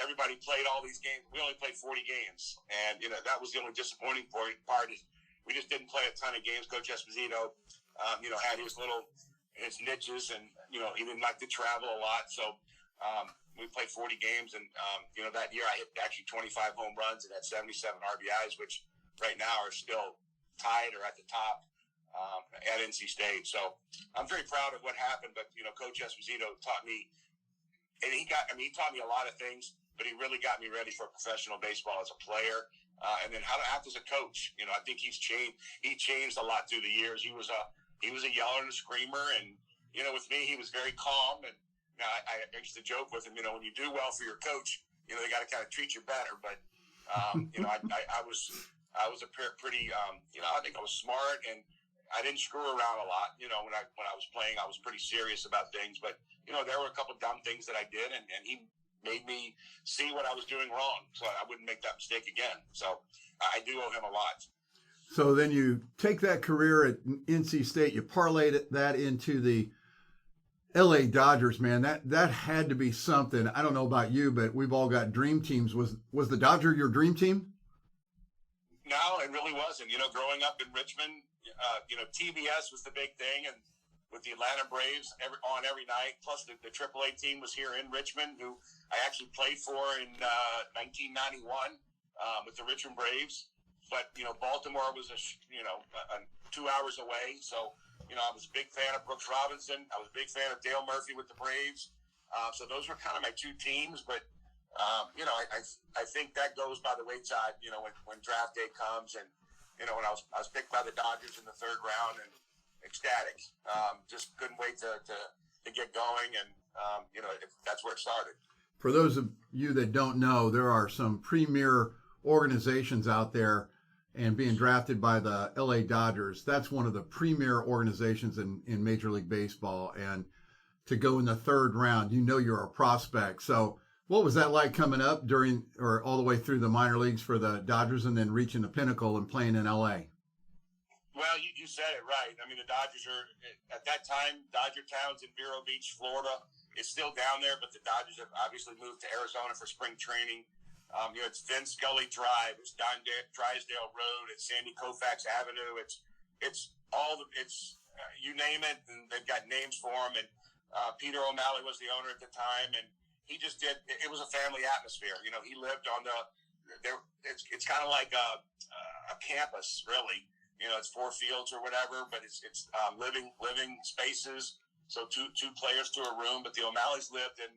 everybody played all these games. We only played 40 games, and that was the only disappointing part is we just didn't play a ton of games. Coach Esposito, had his niches, and he didn't like to travel a lot. So we played 40 games, and that year I hit actually 25 home runs and had 77 RBIs, which right now are still tied or at the top at NC State. So I'm very proud of what happened. But Coach Esposito taught me, and he taught me a lot of things, but he really got me ready for professional baseball as a player, and then how to act as a coach. I think he's changed. He changed a lot through the years. He was a yeller and a screamer, and with me, he was very calm. And I used to joke with him, when you do well for your coach, they got to kind of treat you better. But I was a pretty, I think I was smart, and I didn't screw around a lot. When I was playing, I was pretty serious about things. But there were a couple dumb things that I did, and he made me see what I was doing wrong, so I wouldn't make that mistake again. So I do owe him a lot. So then you take that career at NC State, you parlayed that into the LA Dodgers, man. That had to be something. I don't know about you, but we've all got dream teams. Was the Dodger your dream team? No, it really wasn't. Growing up in Richmond, TBS was the big thing, and with the Atlanta Braves every night, plus the AAA team was here in Richmond, who I actually played for in 1991 with the Richmond Braves. But, Baltimore was 2 hours away. So, I was a big fan of Brooks Robinson. I was a big fan of Dale Murphy with the Braves. So those were kind of my two teams, but I think that goes by the wayside, when draft day comes, and when I was picked by the Dodgers in the third round, and ecstatic. Just couldn't wait to get going, and that's where it started. For those of you that don't know, there are some premier organizations out there, and being drafted by the LA Dodgers, that's one of the premier organizations in Major League Baseball. And to go in the third round, you're a prospect. So what was that like coming up during or all the way through the minor leagues for the Dodgers and then reaching the pinnacle and playing in LA? Well, you said it right. I mean, the Dodgers are, at that time, Dodger Town's in Vero Beach, Florida. It's still down there, but the Dodgers have obviously moved to Arizona for spring training. It's Vin Scully Drive, it's Don Drysdale Road, it's Sandy Koufax Avenue, it's you name it, and they've got names for them. And Peter O'Malley was the owner at the time, and he just did. It was a family atmosphere. He lived on it's kind of like a campus, really. It's 4 fields or whatever, but it's living spaces. So two players to a room, but the O'Malleys lived in,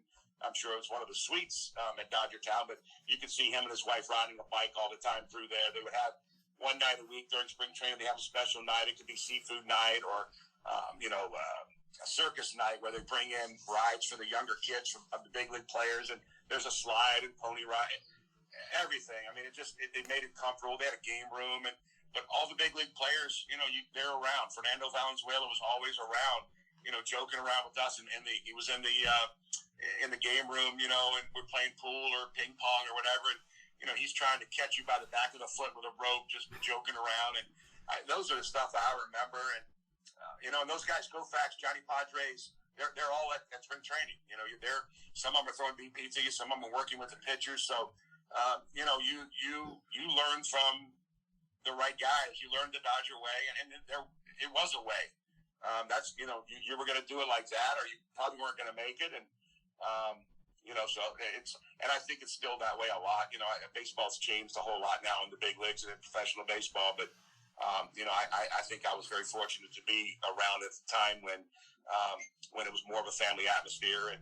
I'm sure it was one of the suites at Dodger Town, but you could see him and his wife riding a bike all the time through there. They would have one night a week during spring training. They have a special night. It could be seafood night or, a circus night where they bring in rides for the younger kids of the big league players. And there's a slide and pony ride, everything. I mean, they made it comfortable. They had a game room, but all the big league players, they're around. Fernando Valenzuela was always around, joking around with us. And he was in the game room, and we're playing pool or ping pong or whatever. And, he's trying to catch you by the back of the foot with a rope, just joking around. And those are the stuff that I remember. And, and those guys, Koufax, Johnny Padres, they're all at spring training. Some of them are throwing BP to you, some of them are working with the pitchers. So, you learn from the right guys. You learn the Dodger way, and it was a way. You were going to do it like that, or you probably weren't going to make it. And, so and I think it's still that way a lot. Baseball's changed a whole lot now in the big leagues and in professional baseball, but I think I was very fortunate to be around at the time when it was more of a family atmosphere. And,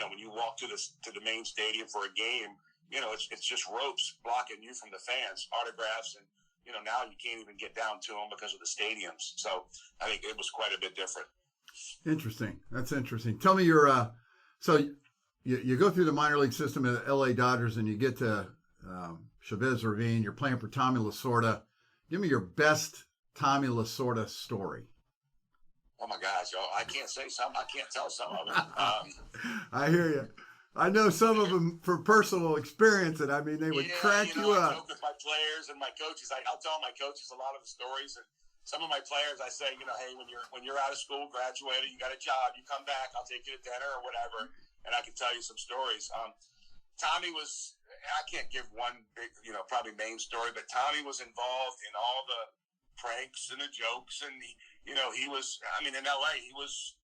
when you walk to the main stadium for a game, it's just ropes blocking you from the fans, autographs. And, now you can't even get down to them because of the stadiums. So I think it was quite a bit different. Interesting. That's interesting. Tell me so you go through the minor league system at the LA Dodgers and you get to Chavez Ravine. You're playing for Tommy Lasorda. Give me your best Tommy Lasorda story. Oh my gosh! I can't say some. I can't tell some of them. I hear you. I know some of them for personal experience, and I mean they would crack you up. I joke with my players and my coaches. I'll tell my coaches a lot of the stories, and some of my players, I say, hey, when you're out of school, graduated, you got a job, you come back, I'll take you to dinner or whatever, and I can tell you some stories. Tommy was. I can't give one big, probably main story, but Tommy was involved in all the pranks and the jokes, and he was. I mean, in LA, he was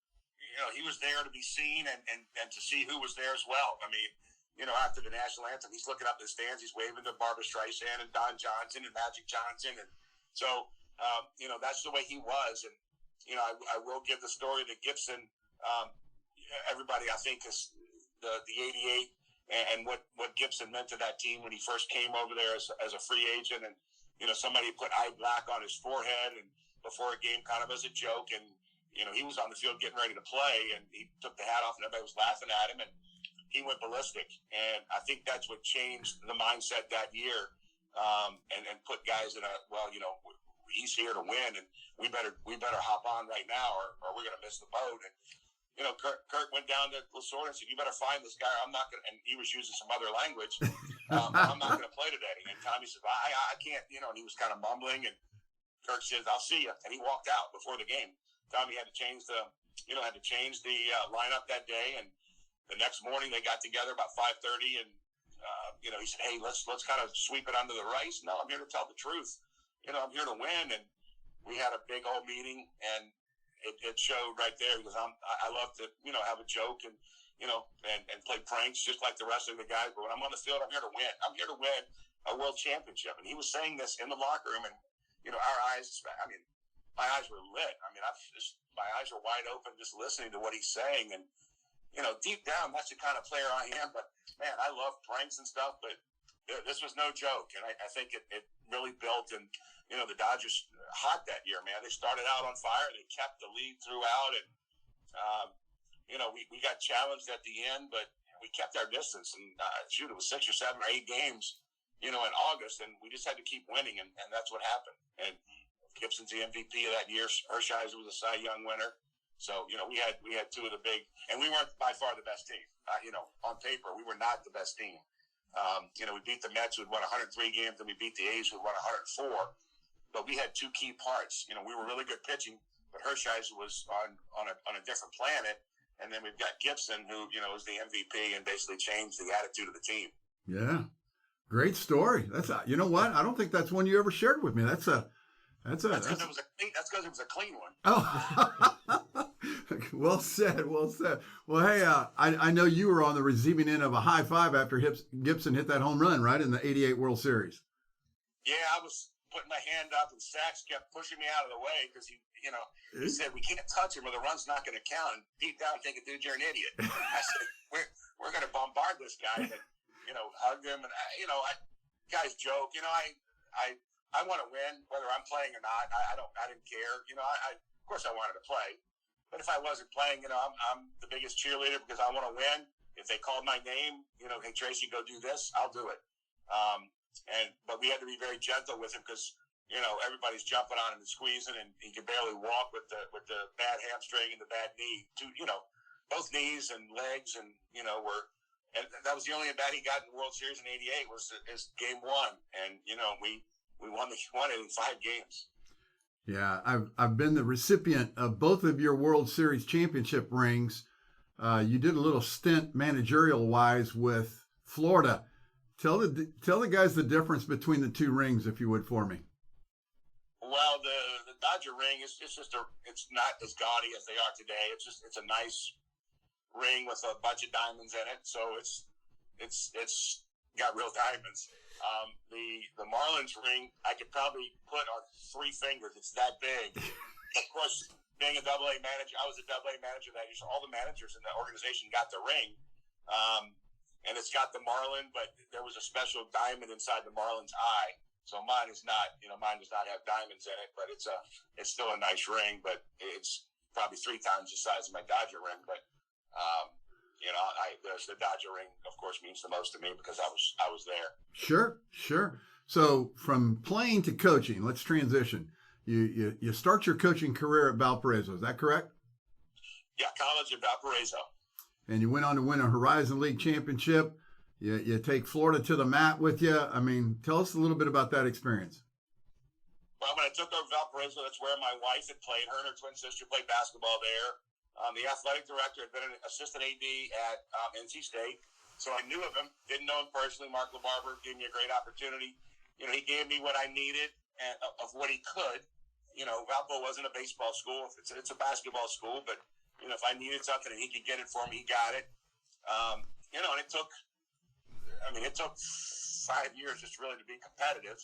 there to be seen and to see who was there as well. I mean, after the national anthem, he's looking up the stands, he's waving to Barbra Streisand and Don Johnson and Magic Johnson, and so that's the way he was. And I will give the story that Gibson. Everybody, I think, is the '88. And what Gibson meant to that team when he first came over there as a free agent. And, somebody put eye black on his forehead and before a game kind of as a joke. And, he was on the field getting ready to play and he took the hat off and everybody was laughing at him and he went ballistic. And I think that's what changed the mindset that year and put guys in he's here to win and we better hop on right now or we're going to miss the boat. And, Kurt went down to Lasorda and said, you better find this guy. I'm not going to, and he was using some other language. I'm not going to play today. And Tommy said, I can't, and he was kind of mumbling. And Kurt said, I'll see you. And he walked out before the game. Tommy had to change the lineup that day. And the next morning they got together about 5:30 and, he said, hey, let's kind of sweep it under the rice. No, I'm here to tell the truth. I'm here to win. And we had a big old meeting and, it showed right there because I love to, have a joke and, and play pranks just like the rest of the guys. But when I'm on the field, I'm here to win. I'm here to win a world championship. And he was saying this in the locker room and, our eyes, my eyes were lit. I mean, my eyes were wide open just listening to what he's saying. And, deep down, that's the kind of player I am. But, man, I love pranks and stuff, but this was no joke. And I think it really built. And, the Dodgers hot that year, man. They started out on fire. They kept the lead throughout. And, we got challenged at the end, but we kept our distance. And, it was 6 or 7 or 8 games, in August. And we just had to keep winning, and that's what happened. And Gibson's the MVP of that year. Hershiser was a Cy Young winner. So, we had two of the big, and we weren't by far the best team. On paper, we were not the best team. We beat the Mets, who had won 103 games, and we beat the A's, who had won 104. But we had two key parts. We were really good pitching, but Hershiser was on a different planet. And then we've got Gibson, who, is the MVP and basically changed the attitude of the team. Yeah. Great story. You know what? I don't think that's one you ever shared with me. That's because it was a clean one. Oh, well said. Well said. Well, hey, I know you were on the receiving end of a high five after Gibson hit that home run, right, in the '88 World Series. Yeah, I was putting my hand up, and Sachs kept pushing me out of the way because he said, we can't touch him or the run's not going to count. And deep down, thinking, dude, you're an idiot. I said, we're going to bombard this guy. And, hugged him. And, guys joke. I want to win, whether I'm playing or not. I didn't care. Of course I wanted to play. But if I wasn't playing, I'm the biggest cheerleader because I want to win. If they called my name, hey, Tarcey, go do this, I'll do it. But we had to be very gentle with him because, everybody's jumping on him and squeezing, and he could barely walk with the bad hamstring and the bad knee. Both knees and legs, and and that was the only at bat he got in the World Series in '88 was his game 1, and we won it in 5 games. Yeah, I've been the recipient of both of your World Series championship rings. You did a little stint managerial wise with Florida. Tell the guys the difference between the 2 rings, if you would, for me. Well, the Dodger ring is it's not as gaudy as they are today. It's a nice ring with a bunch of diamonds in it. So it's got real diamonds. The Marlins ring I could probably put on 3 fingers. It's that big. Of course, being a Double-A manager, I was a Double-A manager that year, so all the managers in the organization got the ring. And it's got the Marlin, but there was a special diamond inside the Marlin's eye. So mine is not, mine does not have diamonds in it, but it's still a nice ring, but it's probably 3 times the size of my Dodger ring. But, the Dodger ring, of course, means the most to me because I was there. Sure. So from playing to coaching, let's transition. You start your coaching career at Valparaiso. Is that correct? Yeah, college at Valparaiso. And you went on to win a Horizon League championship. You take Florida to the mat with you. I mean, tell us a little bit about that experience. Well, when I took over Valparaiso, that's where my wife had played. Her and her twin sister played basketball there. The athletic director had been an assistant AD at NC State. So I knew of him, didn't know him personally. Mark LaBarber gave me a great opportunity. He gave me what I needed and of what he could. Valpo wasn't a baseball school. It's a basketball school, but, if I needed something and he could get it for me, he got it. And it took 5 years just really to be competitive.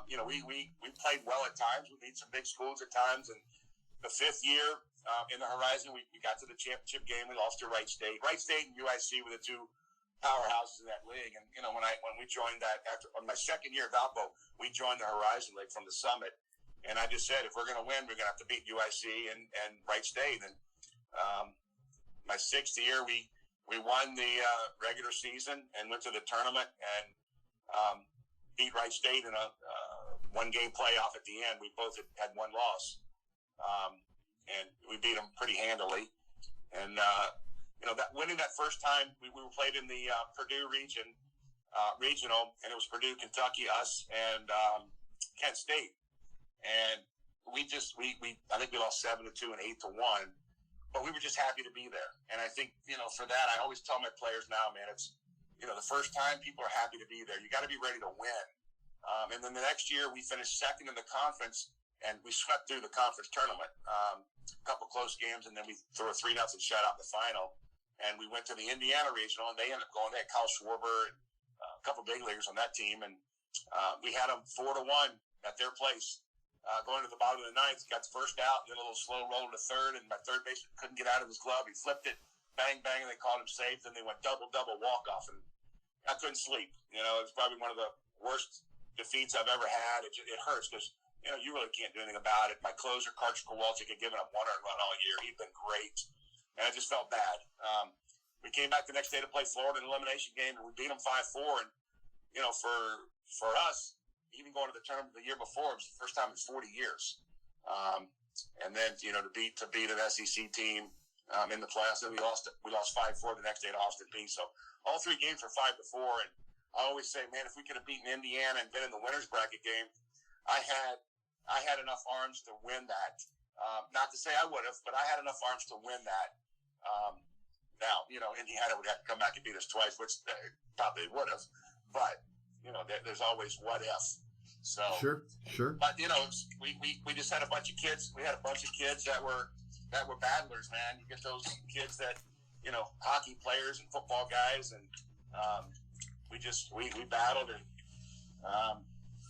We played well at times. We beat some big schools at times. And the 5th year in the Horizon, we got to the championship game. We lost to Wright State. Wright State and UIC were the 2 powerhouses in that league. And, when we joined that, on my 2nd year at Valpo, we joined the Horizon League from the Summit. And I just said, if we're going to win, we're going to have to beat UIC and Wright State. And my 6th year, we won the regular season and went to the tournament and beat Wright State in a 1-game playoff at the end. We both had 1 loss. And we beat them pretty handily. And, that winning that first time, we were played in the Purdue regional, and it was Purdue, Kentucky, us, and Kent State. And I think we lost 7-2 and 8-1. But we were just happy to be there. And I think, for that, I always tell my players now, man, it's, the first time people are happy to be there. You got to be ready to win. And then the next year we finished 2nd in the conference and we swept through the conference tournament. A couple close games and then we threw a 3-0 shutout in the final. And we went to the Indiana regional and they ended up going. They had Kyle Schwarber and a couple big leaguers on that team. And we had them 4-1 at their place. Going to the bottom of the 9th, got the first out, then a little slow roll to 3rd, and my third baseman couldn't get out of his glove. He flipped it, bang, bang, and they called him safe. Then they went double walk-off, and I couldn't sleep. You know, it's probably one of the worst defeats I've ever had. It hurts because, you know, you really can't do anything about it. My closer, Casper Wells, had given up one earned run all year. He'd been great, and I just felt bad. We came back the next day to play Florida in an elimination game, and we beat them 5-4. And, you know, for us, even going to the tournament the year before, it was the first time in 40 years. And then, you know, to beat an SEC team in the playoffs, and we lost 5-4 the next day to Austin Peay. So all 3 games were 5-4, and I always say, man, if we could have beaten Indiana and been in the winners bracket game, I had enough arms to win that. Not to say I would have, but I had enough arms to win that. Now, you know, Indiana would have to come back and beat us twice, which they probably would have. But, you know, there's always what if. So Sure. But, you know, we just had a bunch of kids. We had a bunch of kids that were battlers, man. You get those kids that, you know, hockey players and football guys, and we battled, and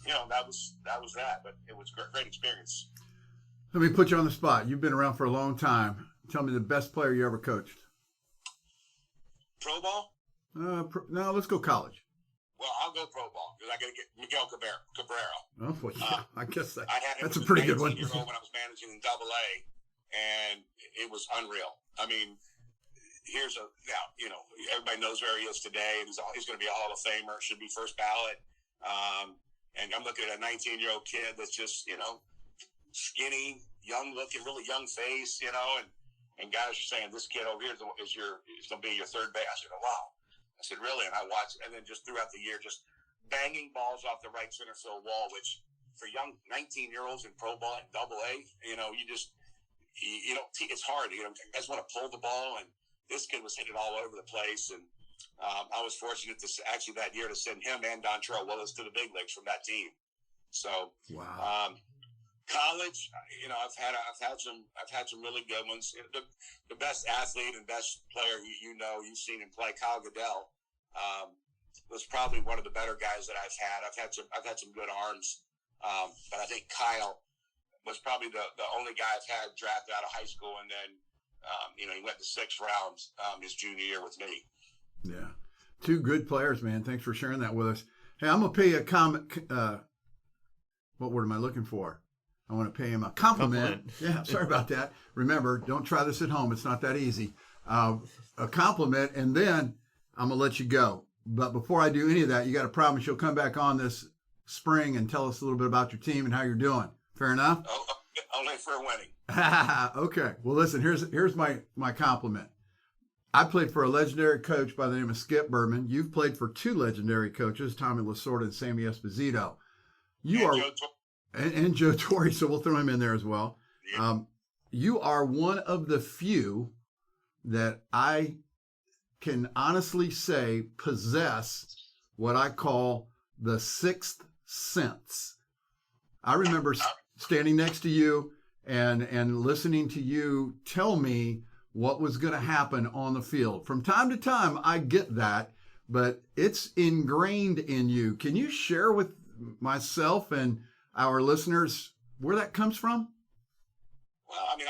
you know, that was that. But it was a great experience. Let me put you on the spot. You've been around for a long time. Tell me the best player you ever coached. Pro ball? No, let's go college. Well, I'll go pro ball because I got to get Miguel Cabrera. Oh, well, yeah, I guess I had him that's a pretty good one. 19-year-old when I was managing in AA, and it was unreal. I mean, now, you know, everybody knows where he is today, and he's going to be a Hall of Famer, should be first ballot. And I'm looking at a 19-year-old kid that's just, you know, skinny, young looking, really young face, you know, and guys are saying, this kid over here is going to be your third base. I said, oh, wow. I said, really? And I watched, and then just throughout the year, just banging balls off the right center field wall, which for young 19-year-olds in pro ball and AA, you know, you don't, it's hard. You know, guys want to pull the ball, and this kid was hitting all over the place. And I was fortunate to actually that year to send him and Dontrell Willis to the big leagues from that team. So, wow. College, you know, I've had some really good ones. The best athlete and best player you've seen him play, Kyle Goodell, was probably one of the better guys that I've had. I've had some good arms, but I think Kyle was probably the only guy I've had drafted out of high school, and then you know, he went to 6 rounds his junior year with me. Yeah, 2 good players, man. Thanks for sharing that with us. Hey, I'm gonna pay you a comment. What word am I looking for? I want to pay him a compliment. Yeah, sorry about that. Remember, don't try this at home. It's not that easy. A compliment, and then I'm going to let you go. But before I do any of that, you got to promise you'll come back on this spring and tell us a little bit about your team and how you're doing. Fair enough? Only for winning. Okay. Well, listen, here's my compliment. I played for a legendary coach by the name of Skip Berman. You've played for 2 legendary coaches, Tommy Lasorda and Sammy Esposito. And Joe Torre, so we'll throw him in there as well. Yeah. You are one of the few that I can honestly say possess what I call the 6th sense. I remember standing next to you and listening to you tell me what was going to happen on the field. From time to time, I get that, but it's ingrained in you. Can you share with myself and our listeners where that comes from? Well, I mean,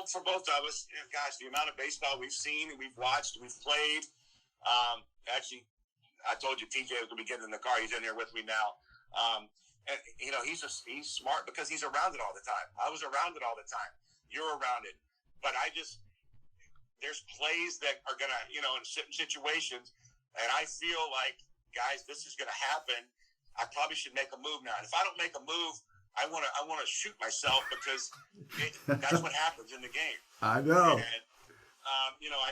for both of us, gosh, the amount of baseball we've seen, we've watched, we've played. Actually, I told you TJ was going to be getting in the car. He's in here with me now. And you know, he's smart because he's around it all the time. I was around it all the time. You're around it, but there's plays that are gonna, you know, in certain situations, and I feel like, guys, this is gonna happen. I probably should make a move now. And if I don't make a move, I want to shoot myself because that's what happens in the game. I know. And you know, I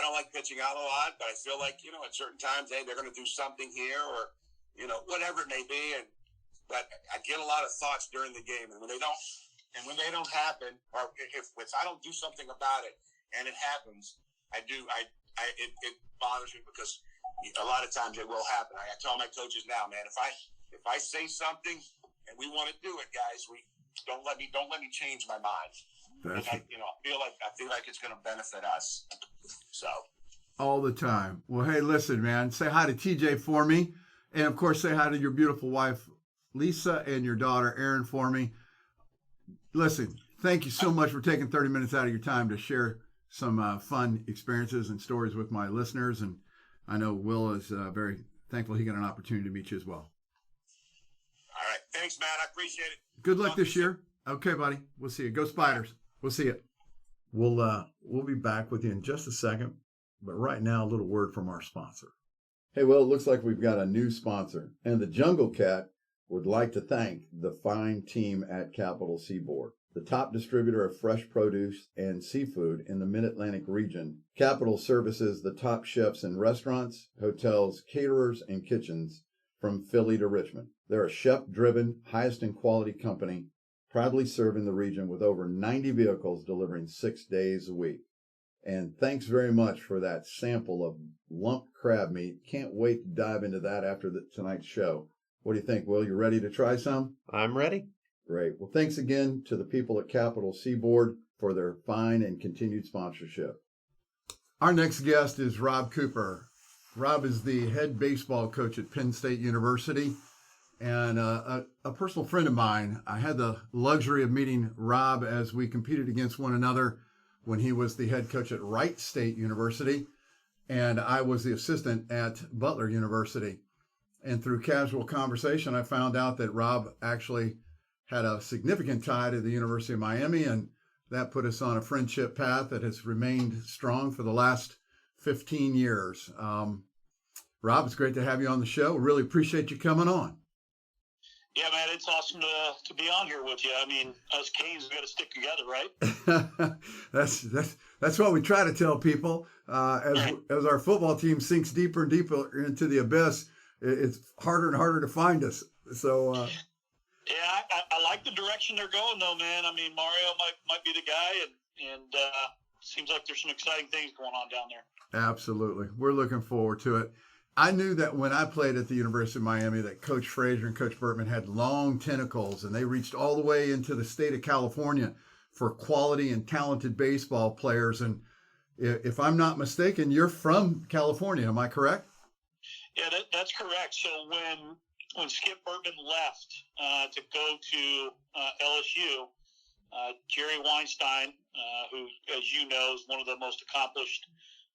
don't like pitching out a lot, but I feel like, you know, at certain times, hey, they're going to do something here, or, you know, whatever it may be. But I get a lot of thoughts during the game, and when they don't happen, or if I don't do something about it and it happens, it bothers me because a lot of times it will happen. I tell my coaches now, man, if I say something and we want to do it, guys, we don't let me change my mind. I feel like it's going to benefit us. So all the time. Well, hey, listen, man, say hi to TJ for me, and of course, say hi to your beautiful wife Lisa and your daughter Erin for me. Listen, thank you so much for taking 30 minutes out of your time to share some fun experiences and stories with my listeners. And I know Will is very thankful he got an opportunity to meet you as well. All right. Thanks, Matt. I appreciate it. Good luck this year. Okay, buddy. We'll see you. Go Spiders. We'll see you. We'll be back with you in just a second. But right now, a little word from our sponsor. Hey, well, it looks like we've got a new sponsor. And the Jungle Cat would like to thank the fine team at Capital Seaboard, the top distributor of fresh produce and seafood in the Mid-Atlantic region. Capital services the top chefs in restaurants, hotels, caterers, and kitchens from Philly to Richmond. They're a chef-driven, highest-in-quality company, proudly serving the region with over 90 vehicles delivering 6 days a week. And thanks very much for that sample of lump crab meat. Can't wait to dive into that after tonight's show. What do you think, Will? You ready to try some? I'm ready. Great. Well, thanks again to the people at Capital Seaboard for their fine and continued sponsorship. Our next guest is Rob Cooper. Rob is the head baseball coach at Penn State University and a personal friend of mine. I had the luxury of meeting Rob as we competed against one another when he was the head coach at Wright State University and I was the assistant at Butler University. And through casual conversation, I found out that Rob actually had a significant tie to the University of Miami, and that put us on a friendship path that has remained strong for the last 15 years. Rob, it's great to have you on the show. Really appreciate you coming on. Yeah, man, it's awesome to be on here with you. I mean, us Canes, we got to stick together, right? That's what we try to tell people. As our football team sinks deeper and deeper into the abyss, it's harder and harder to find us. So. Yeah, I like the direction they're going, though, man. I mean, Mario might be the guy, and seems like there's some exciting things going on down there. Absolutely. We're looking forward to it. I knew that when I played at the University of Miami that Coach Frazier and Coach Burtman had long tentacles, and they reached all the way into the state of California for quality and talented baseball players. And if I'm not mistaken, you're from California. Am I correct? Yeah, that's correct. So when Skip Burtman left to go to LSU, Jerry Weinstein, who, as you know, is one of the most accomplished,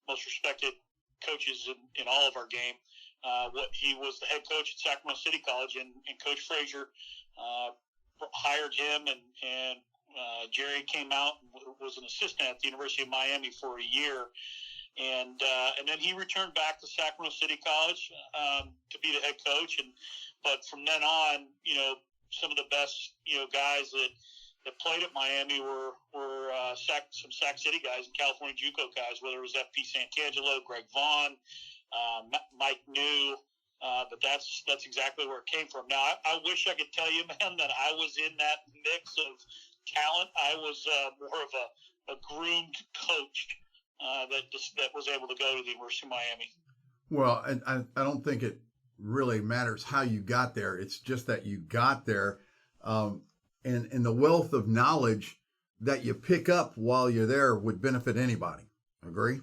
most respected coaches in all of our game, he was the head coach at Sacramento City College, and Coach Frazier hired him, and Jerry came out and was an assistant at the University of Miami for a year. And then he returned back to Sacramento City College to be the head coach. But from then on, some of the best guys that played at Miami were some Sac City guys and California JUCO guys, whether it was F.P. Santangelo, Greg Vaughn, Mike New. But that's exactly where it came from. Now, I wish I could tell you, man, that I was in that mix of talent. I was more of a groomed coach that was able to go to the University of Miami. Well, and I don't think it really matters how you got there. It's just that you got there, and the wealth of knowledge that you pick up while you're there would benefit anybody. Agree?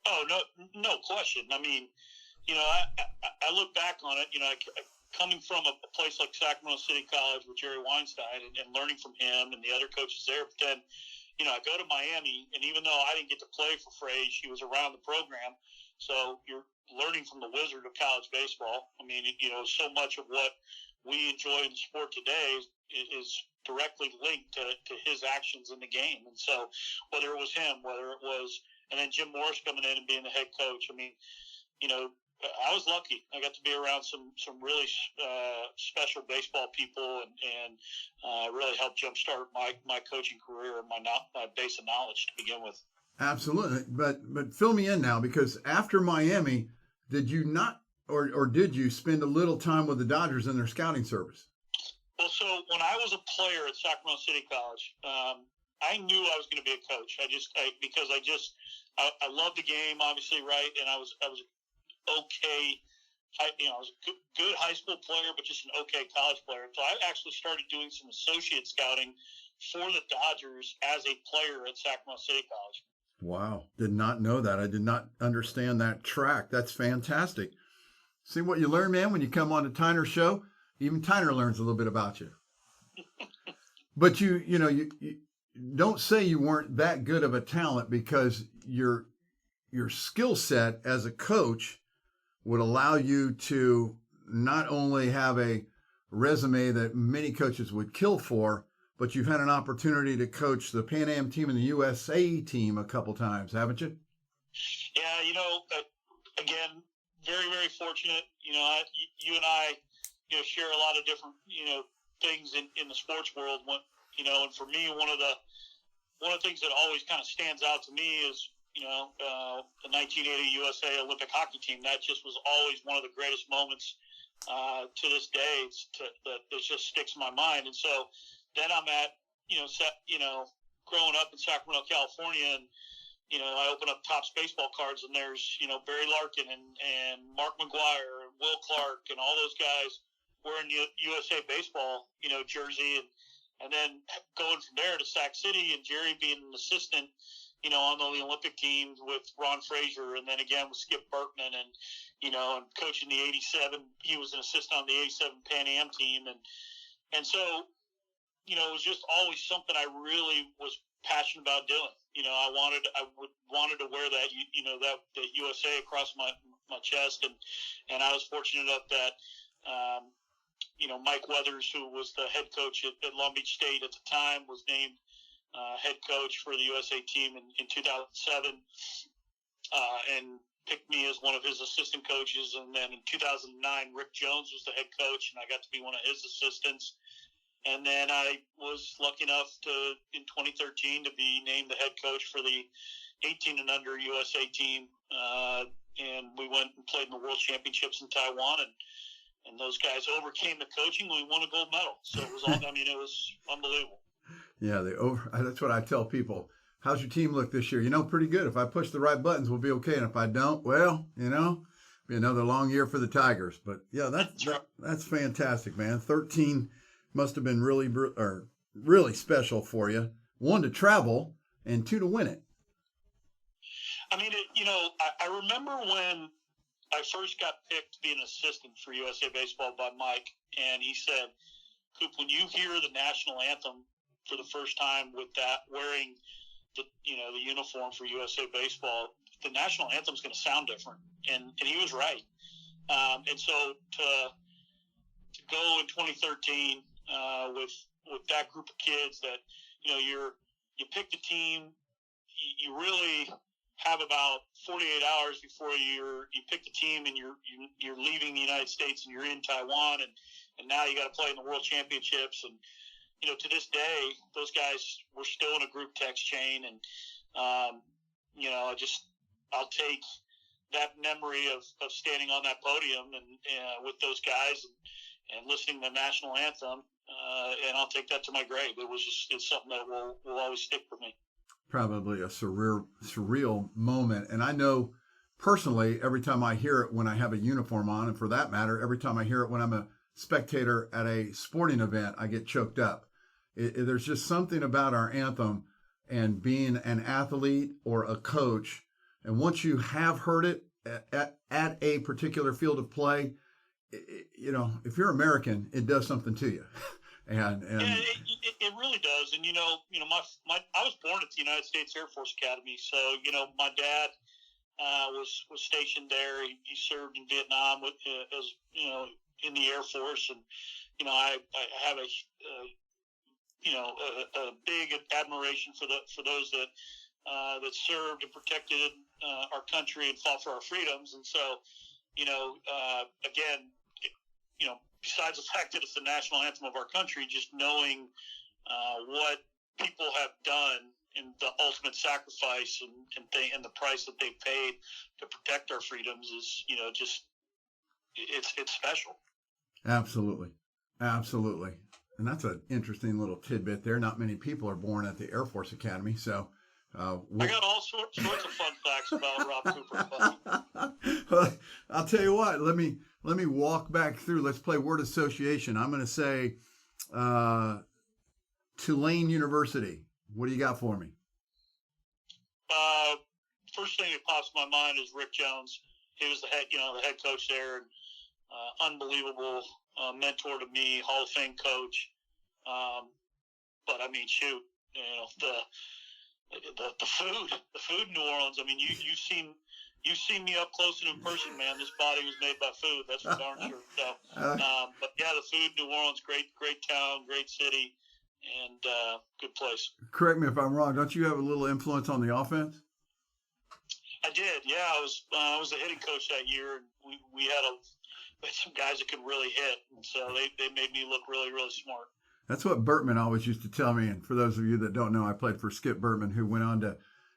Oh, no question. I mean, I look back on it, coming from a place like Sacramento City College with Jerry Weinstein and learning from him and the other coaches there, but then I go to Miami, and even though I didn't get to play for Frage, he was around the program. So you're learning from the wizard of college baseball. I mean, so much of what we enjoy in the sport today is directly linked to his actions in the game. And so whether it was him, and then Jim Morris coming in and being the head coach, I mean, I was lucky. I got to be around some really special baseball people and really helped jumpstart my coaching career and my base of knowledge to begin with. Absolutely. But fill me in now, because after Miami, did you not or did you spend a little time with the Dodgers in their scouting service? Well, so when I was a player at Sacramento City College, I knew I was going to be a coach. Because I loved the game, obviously, right? And I was okay. I was a good high school player, but just an okay college player. So I actually started doing some associate scouting for the Dodgers as a player at Sacramento City College. Wow. Did not know that. I did not understand that track. That's fantastic. See what you learn, man, when you come on the Tyner show? Even Tyner learns a little bit about you. But don't say you weren't that good of a talent, because your skill set as a coach would allow you to not only have a resume that many coaches would kill for, but you've had an opportunity to coach the Pan Am team and the USA team a couple times, haven't you? Yeah, again, very, very fortunate. You and I, share a lot of different, things in the sports world. And for me, one of the things that always kind of stands out to me is, the 1980 USA Olympic hockey team. That just was always one of the greatest moments to this day. That just sticks in my mind. And so then I'm at, growing up in Sacramento, California, and I open up Topps baseball cards, and there's, Barry Larkin and Mark McGuire and Will Clark and all those guys wearing USA baseball, jersey. And then going from there to Sac City, and Jerry being an assistant, on the Olympic team with Ron Frazier, and then again with Skip Bertman, and, and coaching the 87, he was an assistant on the 87 Pan Am team. And so, it was just always something I really was passionate about doing. I wanted to wear that, that USA across my chest. And I was fortunate enough that, Mike Weathers, who was the head coach at Long Beach State at the time, was named head coach for the USA team in 2007, and picked me as one of his assistant coaches. And then in 2009, Rick Jones was the head coach, and I got to be one of his assistants. And then I was lucky enough in 2013 to be named the head coach for the 18 and under USA team. And we went and played in the World Championships in Taiwan, and those guys overcame the coaching. We won a gold medal. So it was it was unbelievable. Yeah, that's what I tell people. How's your team look this year? Pretty good. If I push the right buttons, we'll be okay. And if I don't, well, be another long year for the Tigers. But yeah, that's fantastic, man. 13 must have been really special for you. 1, to travel, and 2, to win it. I remember when I first got picked to be an assistant for USA Baseball by Mike, and he said, "Coop, when you hear the national anthem for the first time with that, wearing the uniform for USA Baseball, the national anthem's going to sound different." And he was right. And so to go in 2013 with that group of kids that you pick the team, you really have about 48 hours before you pick the team, and you're leaving the United States, and you're in Taiwan, and now you got to play in the World Championships. And to this day, those guys were still in a group text chain, and I'll take that memory of standing on that podium and with those guys and listening to the national anthem, and I'll take that to my grave. It's something that will always stick with me. Probably a surreal moment. And I know personally, every time I hear it when I have a uniform on, and for that matter, every time I hear it when I'm a spectator at a sporting event, I get choked up. There's just something about our anthem and being an athlete or a coach. And once you have heard it at a particular field of play, if you're American, it does something to you. And yeah, it really does. And I was born at the United States Air Force Academy, so my dad was stationed there. He served in Vietnam as in the Air Force, and I have a big admiration for those that served and protected our country and fought for our freedoms. And so again, besides the fact that it's the national anthem of our country, just knowing what people have done and the ultimate sacrifice and the price that they've paid to protect our freedoms is, it's special. Absolutely. And that's an interesting little tidbit there. Not many people are born at the Air Force Academy, so I got all sorts of fun facts about Rob Cooper. Well, I'll tell you what. Let me walk back through. Let's play word association. I'm going to say Tulane University. What do you got for me? First thing that pops in my mind is Rick Jones. He was the head coach there, and unbelievable mentor to me, Hall of Fame coach. But I mean, shoot, the food in New Orleans. I mean, you've seen me up close and in person, man. This body was made by food. That's for darn sure. So, but yeah, the food in New Orleans, great town, great city, and good place. Correct me if I'm wrong. Don't you have a little influence on the offense? I did. Yeah, I was the hitting coach that year, and we had some guys that could really hit, and so they made me look really, really smart. That's what Bertman always used to tell me. And for those of you that don't know, I played for Skip Bertman, who went on to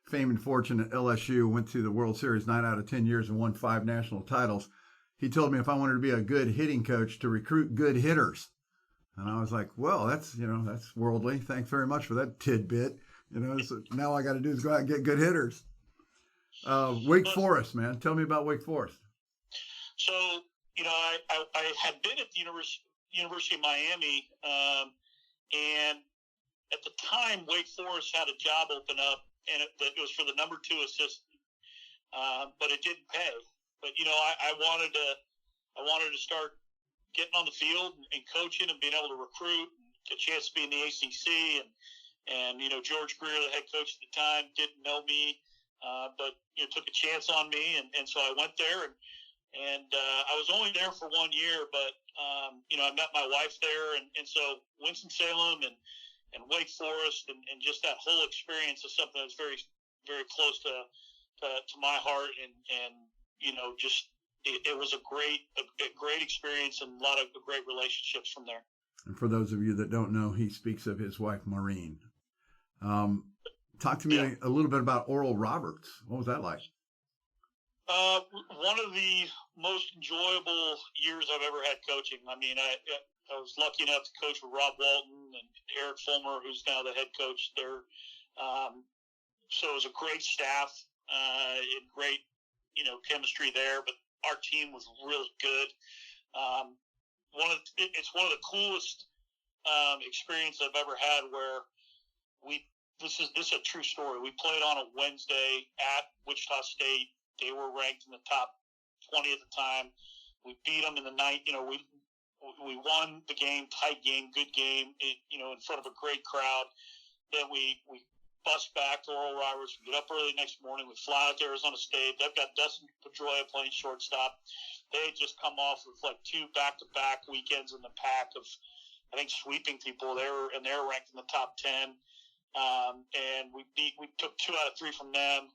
fame and fortune at LSU, went to the World Series 9 out of 10 years and won 5 national titles. He told me if I wanted to be a good hitting coach, to recruit good hitters. And I was like, well, that's worldly. Thanks very much for that tidbit. So now all I got to do is go out and get good hitters. Wake Forest, man. Tell me about Wake Forest. So, I had been at the University of Miami, and at the time, Wake Forest had a job open up, and it was for the number 2 assistant, but it didn't pay. But I wanted to start getting on the field and coaching and being able to recruit, and a chance to be in the ACC, and George Greer, the head coach at the time, didn't know me, but took a chance on me, and so I went there, and I was only there for 1 year, but I met my wife there, and so Winston-Salem and Wake Forest and just that whole experience is something that's very, very close to my heart, and just it was a great experience and a lot of great relationships from there. And for those of you that don't know, he speaks of his wife Maureen. Talk to me a little bit about Oral Roberts. What was that like? One of the most enjoyable years I've ever had coaching. I mean, I was lucky enough to coach with Rob Walton and Eric Fulmer, who's now the head coach there. So it was a great staff, and great, chemistry there. But our team was really good. It's one of the coolest experiences I've ever had. Where this is a true story. We played on a Wednesday at Wichita State. They were ranked in the top 20 at the time. We beat them in the night. We won the game, tight game, good game, in front of a great crowd. Then we bus back to Oral Roberts. We get up early next morning. We fly out to Arizona State. They've got Dustin Pedroia playing shortstop. They had just come off with like 2 back-to-back weekends in the pack of, I think, sweeping people. They were ranked in the top 10. And we took 2 out of 3 from them.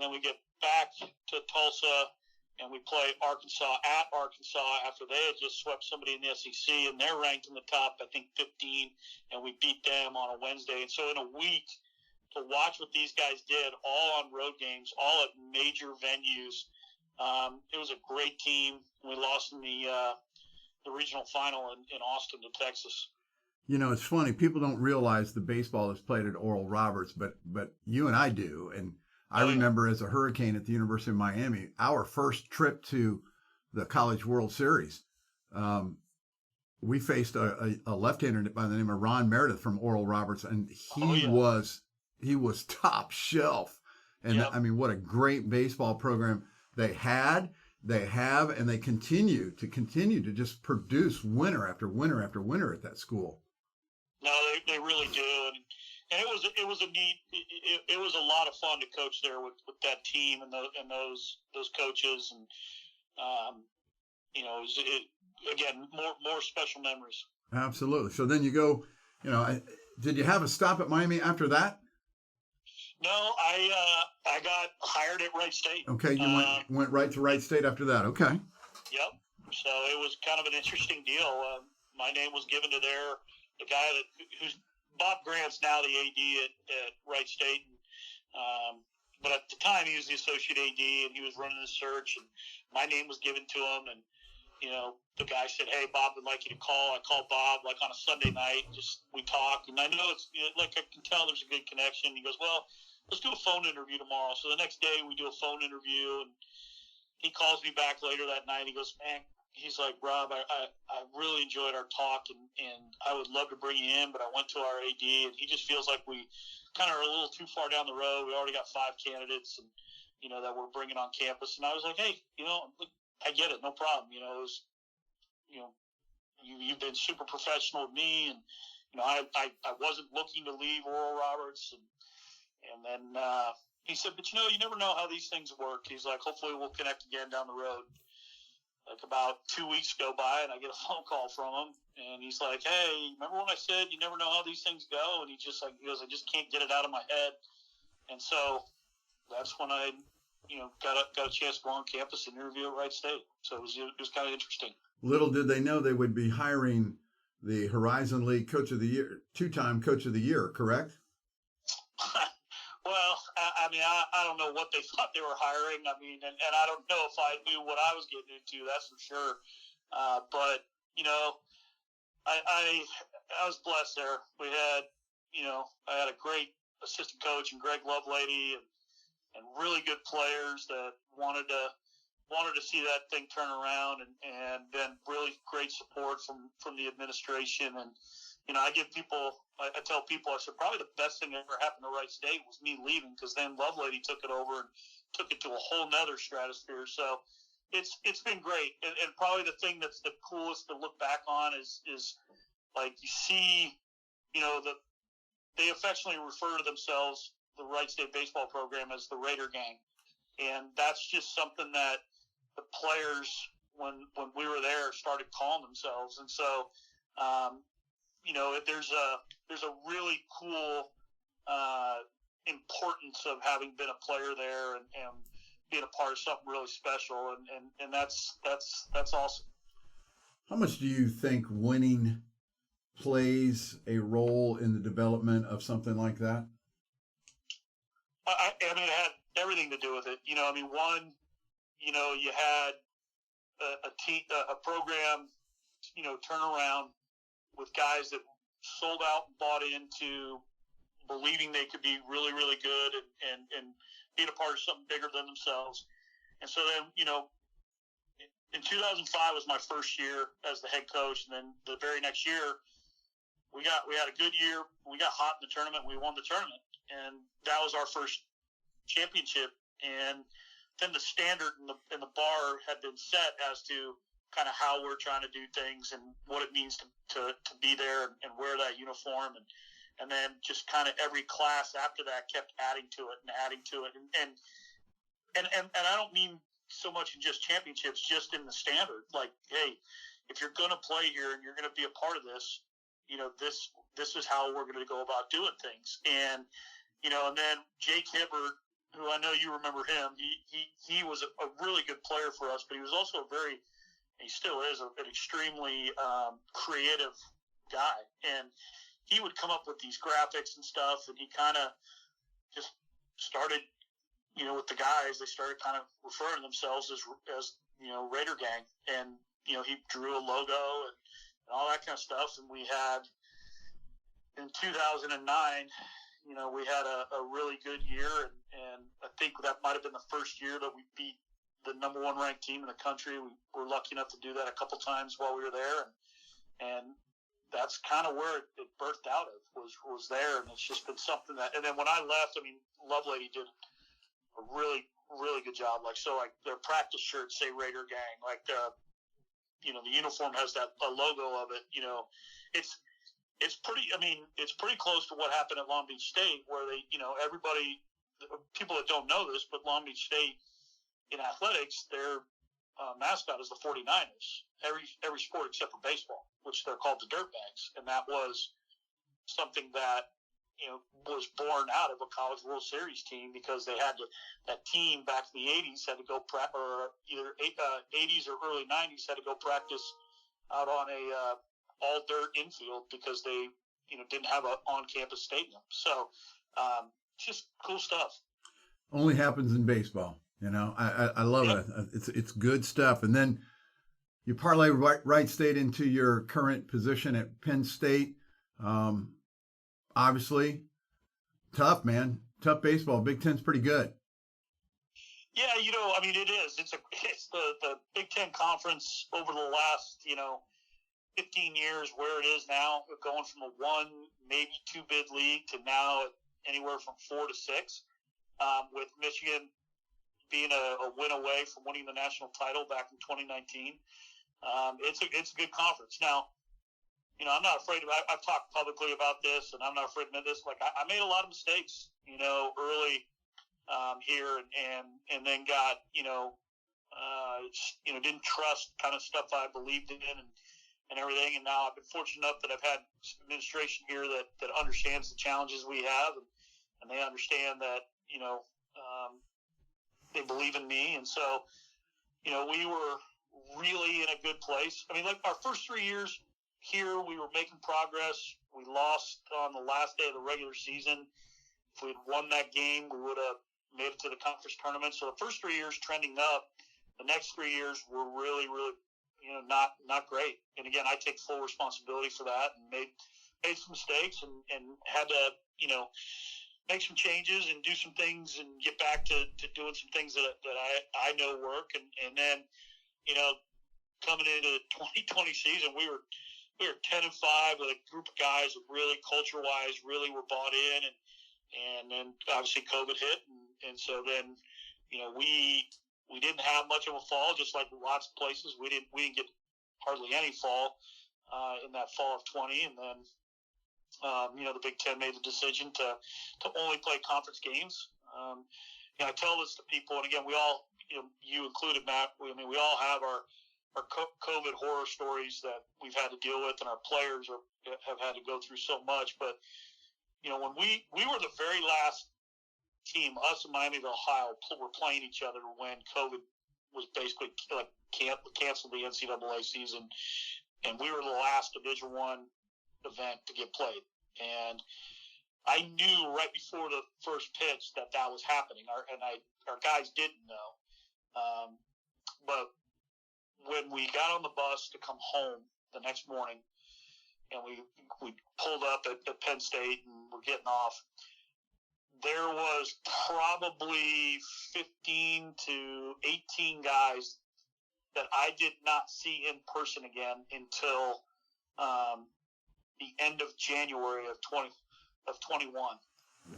Then we get back to Tulsa, and we play Arkansas at Arkansas after they had just swept somebody in the SEC, and they're ranked in the top, I think, 15, and we beat them on a Wednesday. And so in a week, to watch what these guys did, all on road games, all at major venues, it was a great team. We lost in the regional final in Austin to Texas. It's funny. People don't realize the baseball is played at Oral Roberts, but you and I do, and I remember as a Hurricane at the University of Miami, our first trip to the College World Series, we faced a left-hander by the name of Ron Meredith from Oral Roberts, and he was top shelf. And I mean, what a great baseball program they had, they have, and they continue to just produce winner after winner after winner at that school. No, they really do. And it was a neat. It was a lot of fun to coach there with that team and those coaches, and again, more special memories. Absolutely. So then you go. Did you have a stop at Miami after that? No, I got hired at Wright State. Okay, you went right to Wright State after that. Okay. Yep. So it was kind of an interesting deal. My name was given to the guy who's Bob Grant's now the AD at Wright State, but at the time he was the associate AD, and he was running the search, and my name was given to him, and the guy said, "Hey, Bob would like you to call." I called Bob like on a Sunday night, we talked, and I know it's like I can tell there's a good connection. He goes, "Well, let's do a phone interview tomorrow." So the next day we do a phone interview, and he calls me back later that night. He goes, "Man," he's like, "Rob, I really enjoyed our talk, and I would love to bring you in, but I went to our AD, and he just feels like we kind of are a little too far down the road. We already got 5 candidates, and that we're bringing on campus." And I was like, "Hey, I get it, no problem. It was, you've been super professional with me, I wasn't looking to leave Oral Roberts, and then he said, but you never know how these things work. He's like, hopefully we'll connect again down the road. Like about 2 weeks go by, and I get a phone call from him, and he's like, hey, remember when I said you never know how these things go? And he goes, I just can't get it out of my head. And so that's when I, got a chance to go on campus and interview at Wright State. So it was kind of interesting. Little did they know they would be hiring the Horizon League Coach of the Year, two-time Coach of the Year, correct? Well, I don't know what they thought they were hiring. I mean, and I don't know if I knew what I was getting into, that's for sure. But, I was blessed there. We had, I had a great assistant coach and Greg Lovelady and really good players that wanted to see that thing turn around, and then really great support from the administration. And, I tell people, I said, probably the best thing that ever happened to Wright State was me leaving, because then Lovelady took it over and took it to a whole nother stratosphere. So it's been great. And probably the thing that's the coolest to look back on is like you see, they affectionately refer to themselves, the Wright State baseball program, as the Raider Gang. And that's just something that the players, when we were there, started calling themselves. And so, there's a really cool importance of having been a player there and being a part of something really special. And that's awesome. How much do you think winning plays a role in the development of something like that? It had everything to do with it. One, you had a program, turn around with guys that sold out and bought into believing they could be really, really good and being a part of something bigger than themselves. And so then, in 2005 was my first year as the head coach. And then the very next year, we had a good year. We got hot in the tournament. We won the tournament. And that was our first championship. And then the standard and the bar had been set as to kind of how we're trying to do things and what it means to be there and wear that uniform. And then just kind of every class after that kept adding to it and adding to it. And I don't mean so much in just championships, just in the standard. Like, hey, if you're going to play here and you're going to be a part of this, this is how we're going to go about doing things. And, and then Jake Hibbert, who I know you remember him, he was a really good player for us, but he was also he still is an extremely creative guy. And he would come up with these graphics and stuff, and he kind of just started, with the guys, they started kind of referring to themselves as Raider Gang. And, he drew a logo and all that kind of stuff. And we had, in 2009, we had a really good year. And I think that might have been the first year that we beat the number one ranked team in the country. We were lucky enough to do that a couple times while we were there. And that's kind of where it birthed out of, was there. And it's just been something that, and then when I left, Lovelady did a really, really good job. Like their practice shirts say Raider Gang, like the uniform has a logo of it. It's pretty, it's pretty close to what happened at Long Beach State, where they, everybody, people that don't know this, but Long Beach State in athletics, their mascot is the 49ers. Every sport except for baseball, which they're called the Dirtbags. And that was something that, was born out of a College World Series team, because they had that team back in the 80s had to go or either 80s or early 90s had to go practice out on a all dirt infield because they, didn't have a on-campus stadium. So just cool stuff. Only happens in baseball. I love it. It's good stuff. And then you parlay Wright State into your current position at Penn State. Obviously, tough, man. Tough baseball. Big Ten's pretty good. Yeah, it is. It's the Big Ten Conference over the last, 15 years where it is now, going from a 1, maybe 2 bid league to now anywhere from 4 to 6, with Michigan being a win away from winning the national title back in 2019. It's a good conference. Now, I'm not afraid of. I've talked publicly about this, and I'm not afraid to admit this. Like I made a lot of mistakes, early here, and then got didn't trust kind of stuff I believed in and everything. And now I've been fortunate enough that I've had administration here that understands the challenges we have, and they understand that they believe in me, and so we were really in a good place. I mean, like our first 3 years here, we were making progress. We lost on the last day of the regular season. If we had won that game, we would have made it to the conference tournament. So the first 3 years trending up. The next 3 years were really, really, not great. And again, I take full responsibility for that and made some mistakes and had to, make some changes and do some things and get back to doing some things that I know work. And then, coming into the 2020 season, we were 10-5 with a group of guys that really culture-wise really were bought in, and then obviously COVID hit, and so then we didn't have much of a fall, just like lots of places. We didn't get hardly any fall in that fall of 20, and then the Big Ten made the decision to only play conference games. I tell this to people, and again, we all, you included, Matt. We all have our COVID horror stories that we've had to deal with, and our players have had to go through so much. But when we were the very last team, us and Miami of Ohio were playing each other when COVID was basically like canceled the NCAA season, and we were the last Division I event to get played. And I knew right before the first pitch that was happening. Our guys didn't know, but when we got on the bus to come home the next morning, and we pulled up at Penn State and we're getting off, there was probably 15 to 18 guys that I did not see in person again until the end of January of 21,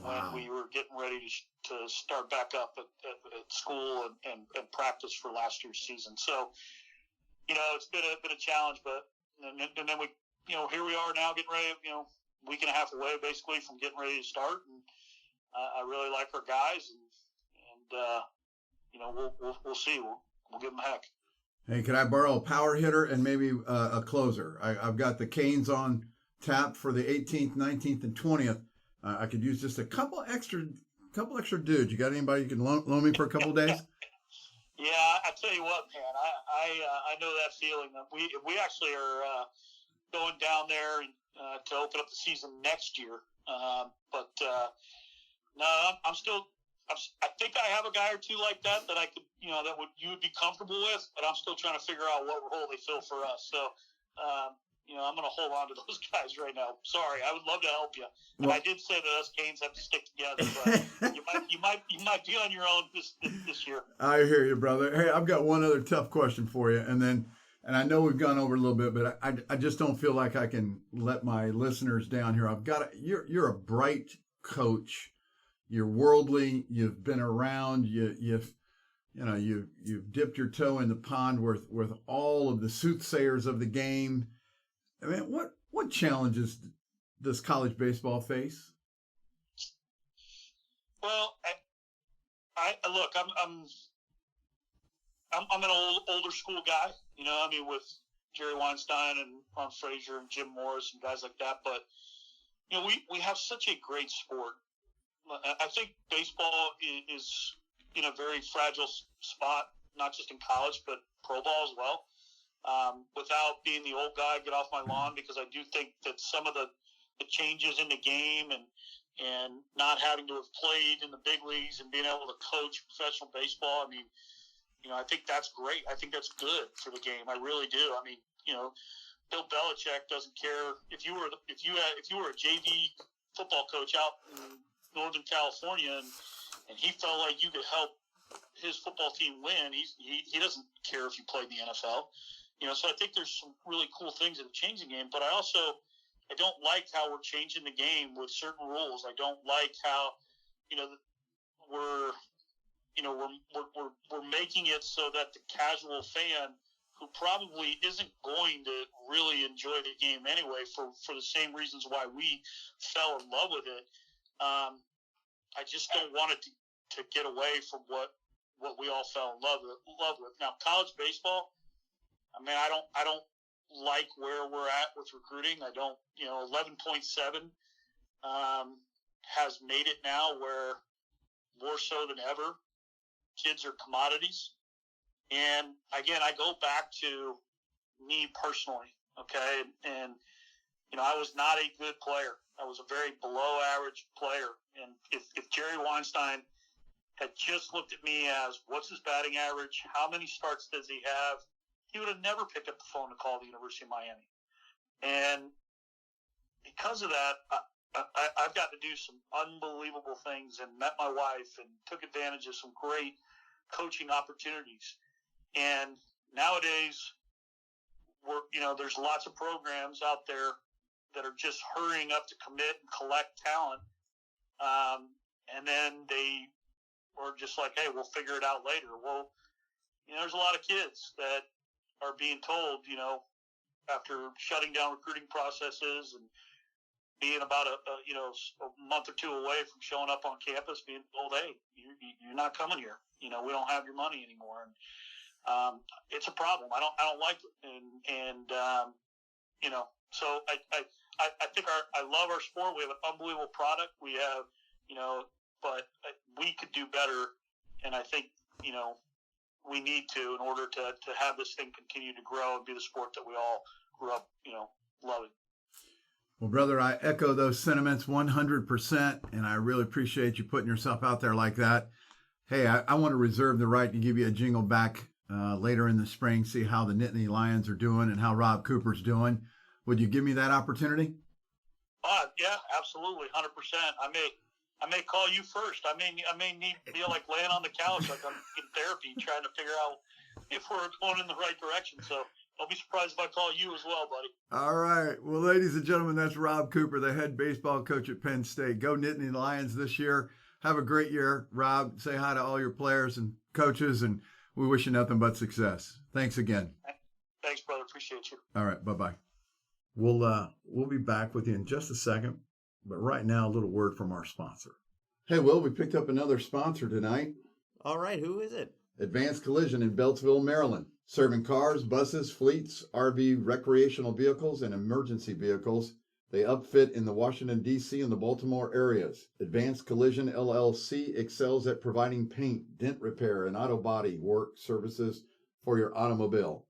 when we were getting ready to start back up at school and practice for last year's season. So, it's been a challenge, but and then we, here we are now getting ready, week and a half away basically from getting ready to start, and I really like our guys, and we'll see. We'll give them a heck. Hey, can I borrow a power hitter and maybe a closer? I've got the Canes on tap for the 18th, 19th, and 20th. I could use just a couple extra dudes. You got anybody you can loan me for a couple of days? Yeah, I tell you what, man, I know that feeling. We actually are going down there to open up the season next year. But no, I think I have a guy or two like that I could, you would be comfortable with, but I'm still trying to figure out what role they fill for us. So, I'm going to hold on to those guys right now. Sorry, I would love to help you. And I did say that us Canes have to stick together, but you might be on your own this year. I hear you, brother. Hey, I've got one other tough question for you, and I know we've gone over a little bit, but I just don't feel like I can let my listeners down here. You're a bright coach. You're worldly. You've been around. You've dipped your toe in the pond with all of the soothsayers of the game. I mean, what challenges does college baseball face? Well, I look, I'm an older school guy, with Jerry Weinstein and Ron Frazier and Jim Morris and guys like that. But we have such a great sport. I think baseball is in a very fragile spot, not just in college, but pro ball as well. Without being the old guy, get off my lawn, because I do think that some of the changes in the game and not having to have played in the big leagues and being able to coach professional baseball, I think that's great. I think that's good for the game. I really do. Bill Belichick doesn't care if you were a JV football coach out in Northern California and he felt like you could help his football team win. He doesn't care if you played in the NFL. So I think there's some really cool things that have changed the game, but I don't like how we're changing the game with certain rules. I don't like how, we're making it so that the casual fan who probably isn't going to really enjoy the game anyway for the same reasons why we fell in love with it. I just don't want it to get away from what we all fell in love with. Now, college baseball, I mean, I don't like where we're at with recruiting. I don't, 11.7 has made it now where more so than ever, kids are commodities. And again, I go back to me personally, okay? And I was not a good player. I was a very below average player. And if Jerry Weinstein had just looked at me as, what's his batting average? How many starts does he have? He would have never picked up the phone to call the University of Miami. And because of that, I've got to do some unbelievable things and met my wife and took advantage of some great coaching opportunities. And nowadays, there's lots of programs out there that are just hurrying up to commit and collect talent. And then they were just like, hey, we'll figure it out later. Well, there's a lot of kids that are being told, after shutting down recruiting processes and being about a month or two away from showing up on campus, being told, hey, you're not coming here. We don't have your money anymore. And it's a problem. I don't like it. And so I think I love our sport. We have an unbelievable product. We have, but we could do better. And I think, we need to in order to have this thing continue to grow and be the sport that we all grew up, loving. Well, brother, I echo those sentiments 100%, and I really appreciate you putting yourself out there like that. Hey, I want to reserve the right to give you a jingle back later in the spring, see how the Nittany Lions are doing and how Rob Cooper's doing. Would you give me that opportunity? Yeah, absolutely, 100%. I may call you first. I may need to be like laying on the couch like I'm in therapy trying to figure out if we're going in the right direction. So don't be surprised if I call you as well, buddy. All right. Well, ladies and gentlemen, that's Rob Cooper, the head baseball coach at Penn State. Go Nittany Lions this year. Have a great year. Rob, say hi to all your players and coaches, and we wish you nothing but success. Thanks again. Thanks, brother. Appreciate you. All right. Bye-bye. We'll be back with you in just a second. But right now, a little word from our sponsor. Hey, Will, we picked up another sponsor tonight. All right, who is it? Advanced Collision in Beltsville, Maryland. Serving cars, buses, fleets, RV, recreational vehicles, and emergency vehicles. They upfit in the Washington, D.C. and the Baltimore areas. Advanced Collision LLC excels at providing paint, dent repair, and auto body work services for your automobile.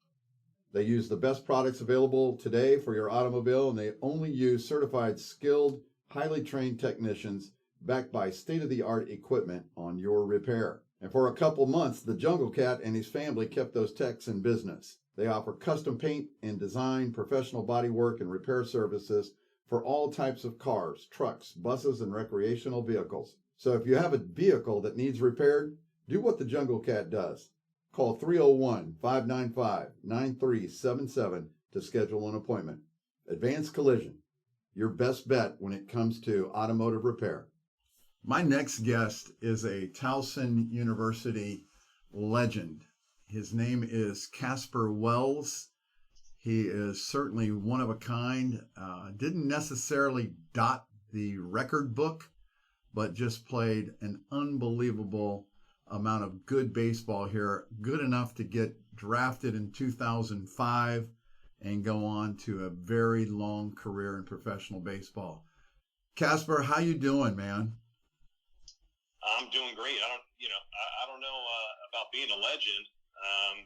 They use the best products available today for your automobile, and they only use certified, skilled, highly trained technicians backed by state-of-the-art equipment on your repair. And for a couple months, the Jungle Cat and his family kept those techs in business. They offer custom paint and design, professional body work, and repair services for all types of cars, trucks, buses, and recreational vehicles. So if you have a vehicle that needs repaired, do what the Jungle Cat does. Call 301-595-9377 to schedule an appointment. Advanced Collision, your best bet when it comes to automotive repair. My next guest is a Towson University legend. His name is Casper Wells. He is certainly one of a kind. Didn't necessarily dot the record book, but just played an unbelievable amount of good baseball here. Good enough to get drafted in 2005 and go on to a very long career in professional baseball. Casper, how you doing, man? I'm doing great. I don't know about being a legend,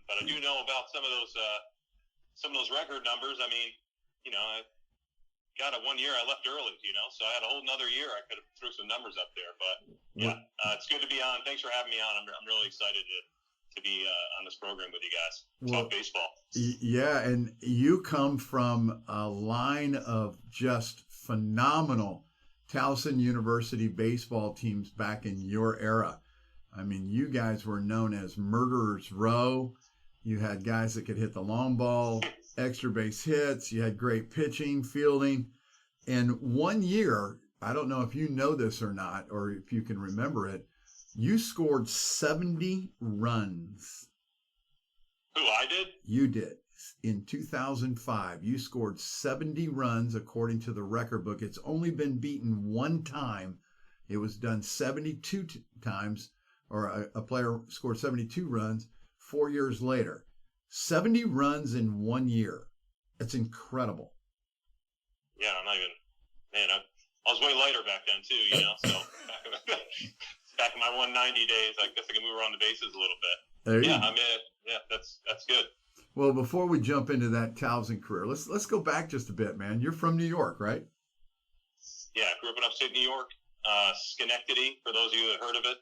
but I do know about some of those record numbers. I mean, I got it 1 year. I left early, so I had a whole another year. I could have threw some numbers up there, but yeah, it's good to be on. Thanks for having me on. I'm really excited to be on this program with you guys. Talk baseball. Yeah, and you come from a line of just phenomenal Towson University baseball teams back in your era. I mean, you guys were known as Murderers Row. You had guys that could hit the long ball, extra base hits. You had great pitching, fielding. And 1 year, I don't know if you know this or not, or if you can remember it, you scored 70 runs. Who, I did? You did. In 2005, you scored 70 runs according to the record book. It's only been beaten one time. It was done 72 times, or a player scored 72 runs 4 years later. 70 runs in 1 year. That's incredible. Yeah, I'm not even, man, I was way lighter back then too, you know, so back in my 190 days, I guess I can move around the bases a little bit. Yeah, I mean, yeah, that's good. Well, before we jump into that Towson career, let's go back just a bit, man. You're from New York, right? Yeah, I grew up in upstate New York, Schenectady, for those of you that heard of it.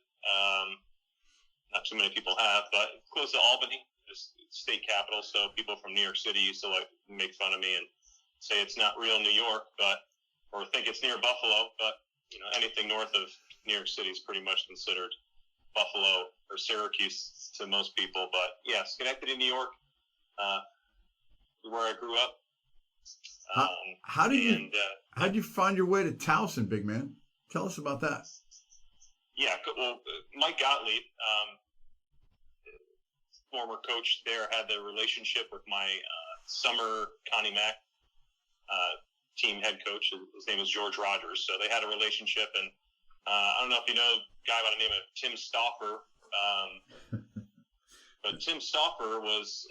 Not too many people have, but close to Albany, just state capital. So people from New York City used to like make fun of me and say it's not real New York, or think it's near Buffalo. But you know, anything north of New York City is pretty much considered Buffalo or Syracuse to most people. But yeah, Schenectady, New York, where I grew up. How did you find your way to Towson, big man? Tell us about that. Yeah, well, Mike Gottlieb, former coach there, had the relationship with my summer Connie Mack team head coach. His name is George Rogers. So they had a relationship, and I don't know if you know a guy by the name of Tim Stauffer, but Tim Stauffer was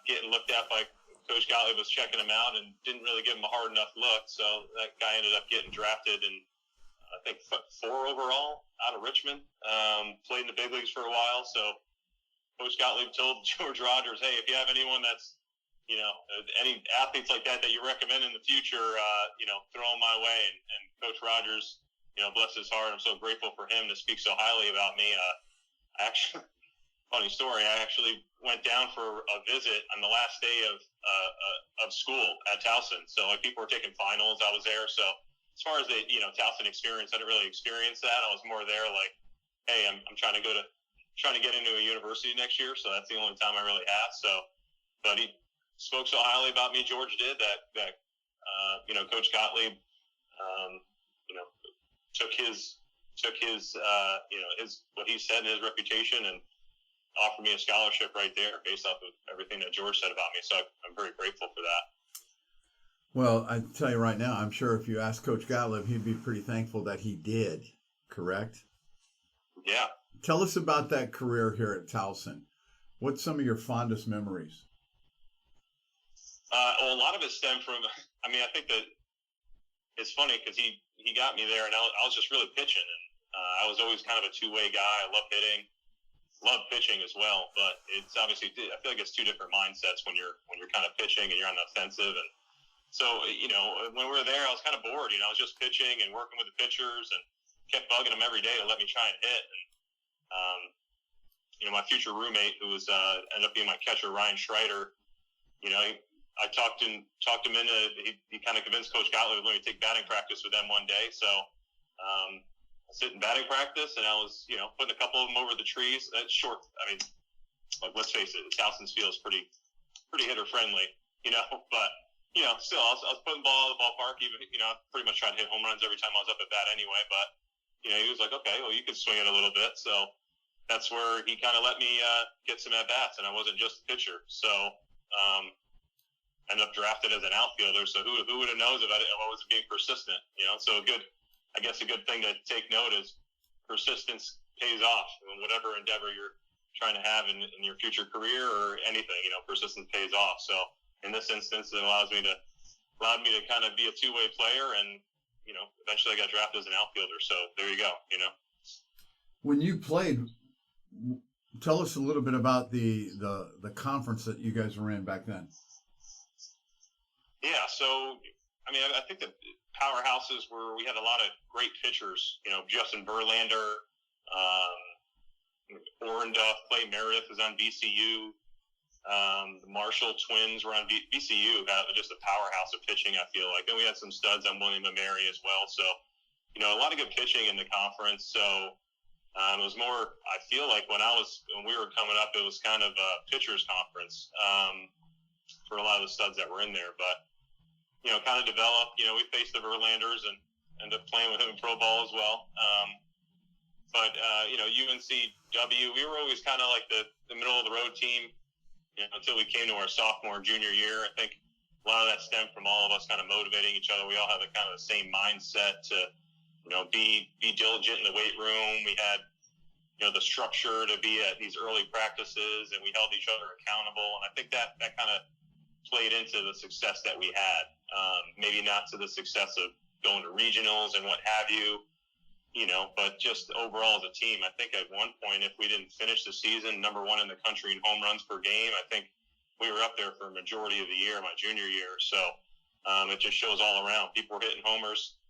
getting looked at by Coach Gottlieb, was checking him out and didn't really give him a hard enough look. So that guy ended up getting drafted, and I think 4 overall out of Richmond. Played in the big leagues for a while. So Coach Gottlieb told George Rogers, hey, if you have anyone that's, you know, any athletes like that you recommend in the future, you know, throw them my way. And Coach Rogers, you know, bless his heart, I'm so grateful for him to speak so highly about me. Actually, funny story, I actually went down for a visit on the last day of school at Towson. So like people were taking finals, I was there. So as far as the, you know, Towson experience, I didn't really experience that. I was more there like, hey, I'm trying to get into a university next year. So that's the only time I really have. So, but he spoke so highly about me, George did, that you know, Coach Gottlieb, you know, took his you know, what he said and his reputation and offered me a scholarship right there based off of everything that George said about me. So I'm very grateful for that. Well, I tell you right now, I'm sure if you ask Coach Gottlieb, he'd be pretty thankful that he did, correct? Yeah. Tell us about that career here at Towson. What's some of your fondest memories? Well, a lot of it stemmed from, I mean, I think that it's funny because he got me there and I was just really pitching. And I was always kind of a two-way guy. I love hitting, love pitching as well. But it's obviously, I feel like it's two different mindsets when you're kind of pitching and you're on the offensive. And so, you know, when we were there, I was kind of bored. You know, I was just pitching and working with the pitchers and kept bugging them every day to let me try and hit. And, you know, my future roommate, who was ended up being my catcher, Ryan Schreider, you know, I talked him into, he kind of convinced Coach Gottlieb to let me take batting practice with them one day. So I sit in batting practice, and I was, you know, putting a couple of them over the trees. That's short. I mean, like, let's face it, Towson's field is pretty hitter friendly, you know. But you know, still, I was putting the ball out of the ballpark. Even, you know, I pretty much tried to hit home runs every time I was up at bat anyway. But you know, he was like, okay, well, you can swing it a little bit. So that's where he kind of let me get some at bats, and I wasn't just a pitcher. So ended up drafted as an outfielder. So who would have knows if I wasn't being persistent, you know? So I guess a good thing to take note is persistence pays off in whatever endeavor you're trying to have in your future career or anything, you know, persistence pays off. So in this instance, it allowed me to kind of be a two-way player, and, you know, eventually I got drafted as an outfielder. So there you go, you know. When you played, tell us a little bit about the conference that you guys were in back then. Yeah, so, I mean, I think the powerhouses were, we had a lot of great pitchers, you know, Justin Verlander, Orenduff, Clay Meredith was on VCU, the Marshall twins were on VCU, just a powerhouse of pitching, I feel like. Then we had some studs on William & Mary as well. So, you know, a lot of good pitching in the conference. So it was more, I feel like when we were coming up, it was kind of a pitcher's conference for a lot of the studs that were in there. But, you know, kind of developed, you know, we faced the Verlanders and ended up playing with them in pro ball as well. But you know, UNCW, we were always kind of like the middle of the road team. until we came to our sophomore and junior year. I think a lot of that stemmed from all of us kind of motivating each other. We all have a kind of the same mindset to, be diligent in the weight room. We had, the structure to be at these early practices, and we held each other accountable. And I think that kind of played into the success that we had. Maybe not to the success of going to regionals and what have you, but just overall as a team. I think at one point, if we didn't finish the season number one in the country in home runs per game, I think we were up there for a majority of the year, my junior year. So it just shows all around. People were hitting homers,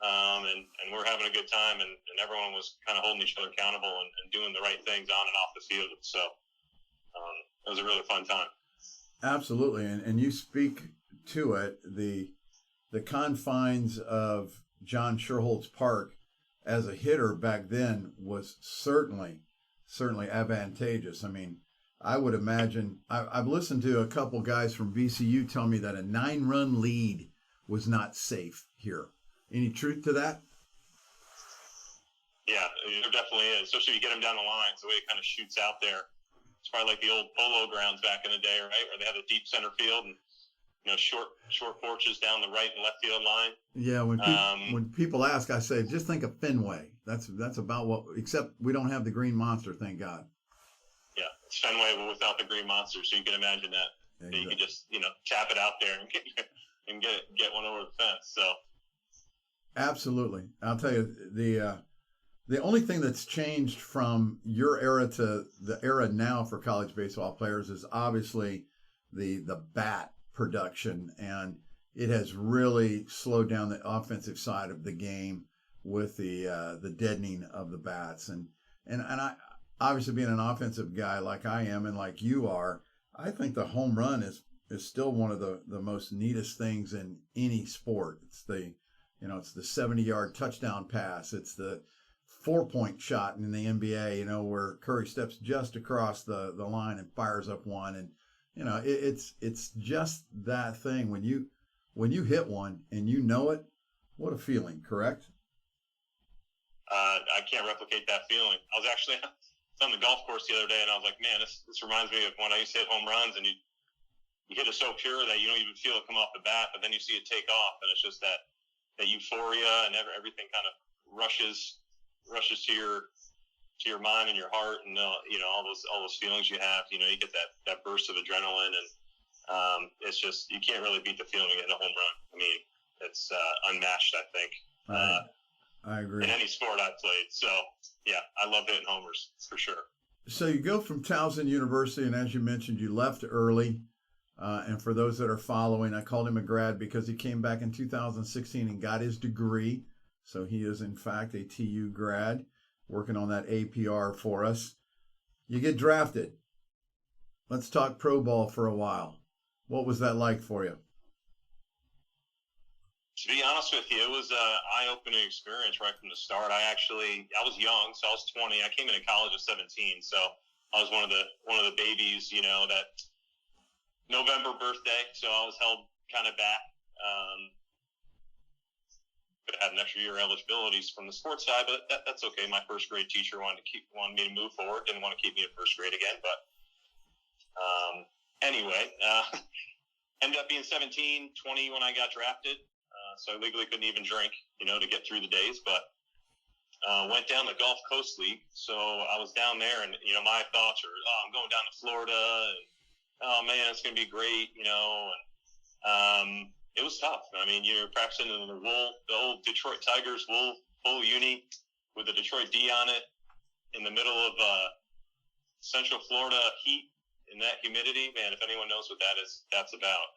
and we're having a good time, and everyone was kind of holding each other accountable and doing the right things on and off the field. So it was a really fun time. Absolutely, and you speak to it. The confines of John Sherholtz Park as a hitter back then was certainly advantageous. I mean, I would imagine, I've listened to a couple guys from VCU tell me that a 9-run lead was not safe here. Any truth to that? Yeah, there definitely is, especially if you get them down the line. So the way it kind of shoots out there. It's probably like the old polo grounds back in the day, right, where they had a deep center field and short porches down the right and left field line. Yeah, when people ask, I say just think of Fenway. That's about what. Except we don't have the Green Monster, thank God. Yeah, it's Fenway without the Green Monster, so you can imagine that. Exactly. You can just tap it out there and get one over the fence. So absolutely, I'll tell you the only thing that's changed from your era to the era now for college baseball players is obviously the bat production, and it has really slowed down the offensive side of the game with the deadening of the bats. And I obviously being an offensive guy like I am and like you are, I think the home run is still one of the most neatest things in any sport. It's the 70-yard touchdown pass. It's the 4-point shot in the NBA, where Curry steps just across the line and fires up one. And, it's just that thing. When you hit one and it, what a feeling, correct? I can't replicate that feeling. I was actually on the golf course the other day, and I was like, man, this reminds me of when I used to hit home runs, and you hit it so pure that you don't even feel it come off the bat, but then you see it take off, and it's just that euphoria, and everything kind of rushes to your mind and your heart, and all those feelings you have. You get that burst of adrenaline, and it's just, you can't really beat the feeling of hitting a home run. I mean, it's unmatched, I think. I agree. In any sport I've played. So yeah, I love hitting homers for sure. So you go from Towson University, and as you mentioned, you left early. And for those that are following, I called him a grad because he came back in 2016 and got his degree. So he is, in fact, a TU grad, working on that APR for us. You get drafted. Let's talk pro ball for a while. What was that like for you? To be honest with you, it was an eye-opening experience right from the start. I was young, so I was 20. I came into college at 17, so I was one of the babies, that November birthday, so I was held kind of back. But I had an extra year eligibility from the sports side, but that's okay. My first grade teacher wanted me to move forward, didn't want to keep me in first grade again. But anyway, ended up being 17, 20 when I got drafted. So I legally couldn't even drink, to get through the days. But went down the Gulf Coast League. So I was down there, and, my thoughts are, I'm going down to Florida, and, oh, man, it's going to be great, and it was tough. I mean, you're practicing in the old Detroit Tigers wool uni with the Detroit D on it in the middle of Central Florida heat and that humidity. Man, if anyone knows what that's about,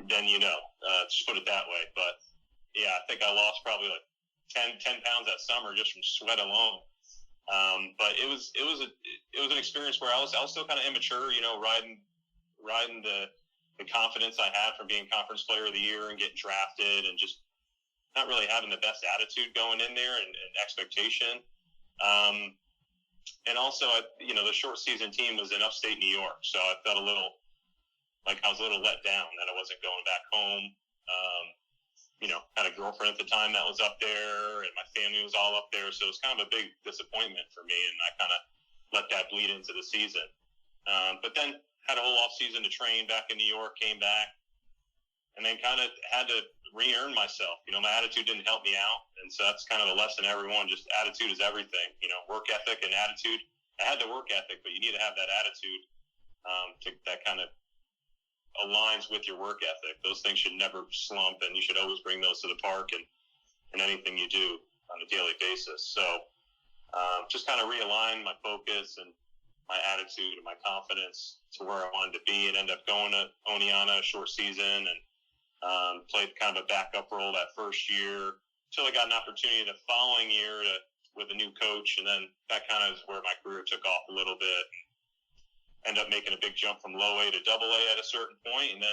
then just put it that way. But yeah, I think I lost probably like 10 pounds that summer just from sweat alone. But it was an experience where I was still kind of immature, riding the confidence I had from being conference player of the year and getting drafted, and just not really having the best attitude going in there and expectation. And also, the short season team was in upstate New York, so I felt a little like I was a little let down that I wasn't going back home. Had a girlfriend at the time that was up there, and my family was all up there, so it was kind of a big disappointment for me, and I kind of let that bleed into the season. But then had a whole off season to train back in New York, came back, and then kind of had to re-earn myself. My attitude didn't help me out, and so that's kind of a lesson to everyone. Just attitude is everything. Work ethic and attitude. I had the work ethic, but you need to have that attitude that kind of aligns with your work ethic. Those things should never slump, and you should always bring those to the park and anything you do on a daily basis. So just kind of realign my focus and my attitude and my confidence to where I wanted to be, and end up going to Oneonta, a short season, and played kind of a backup role that first year until I got an opportunity the following year with a new coach, and then that kind of is where my career took off a little bit. End up making a big jump from low A to double A at a certain point, and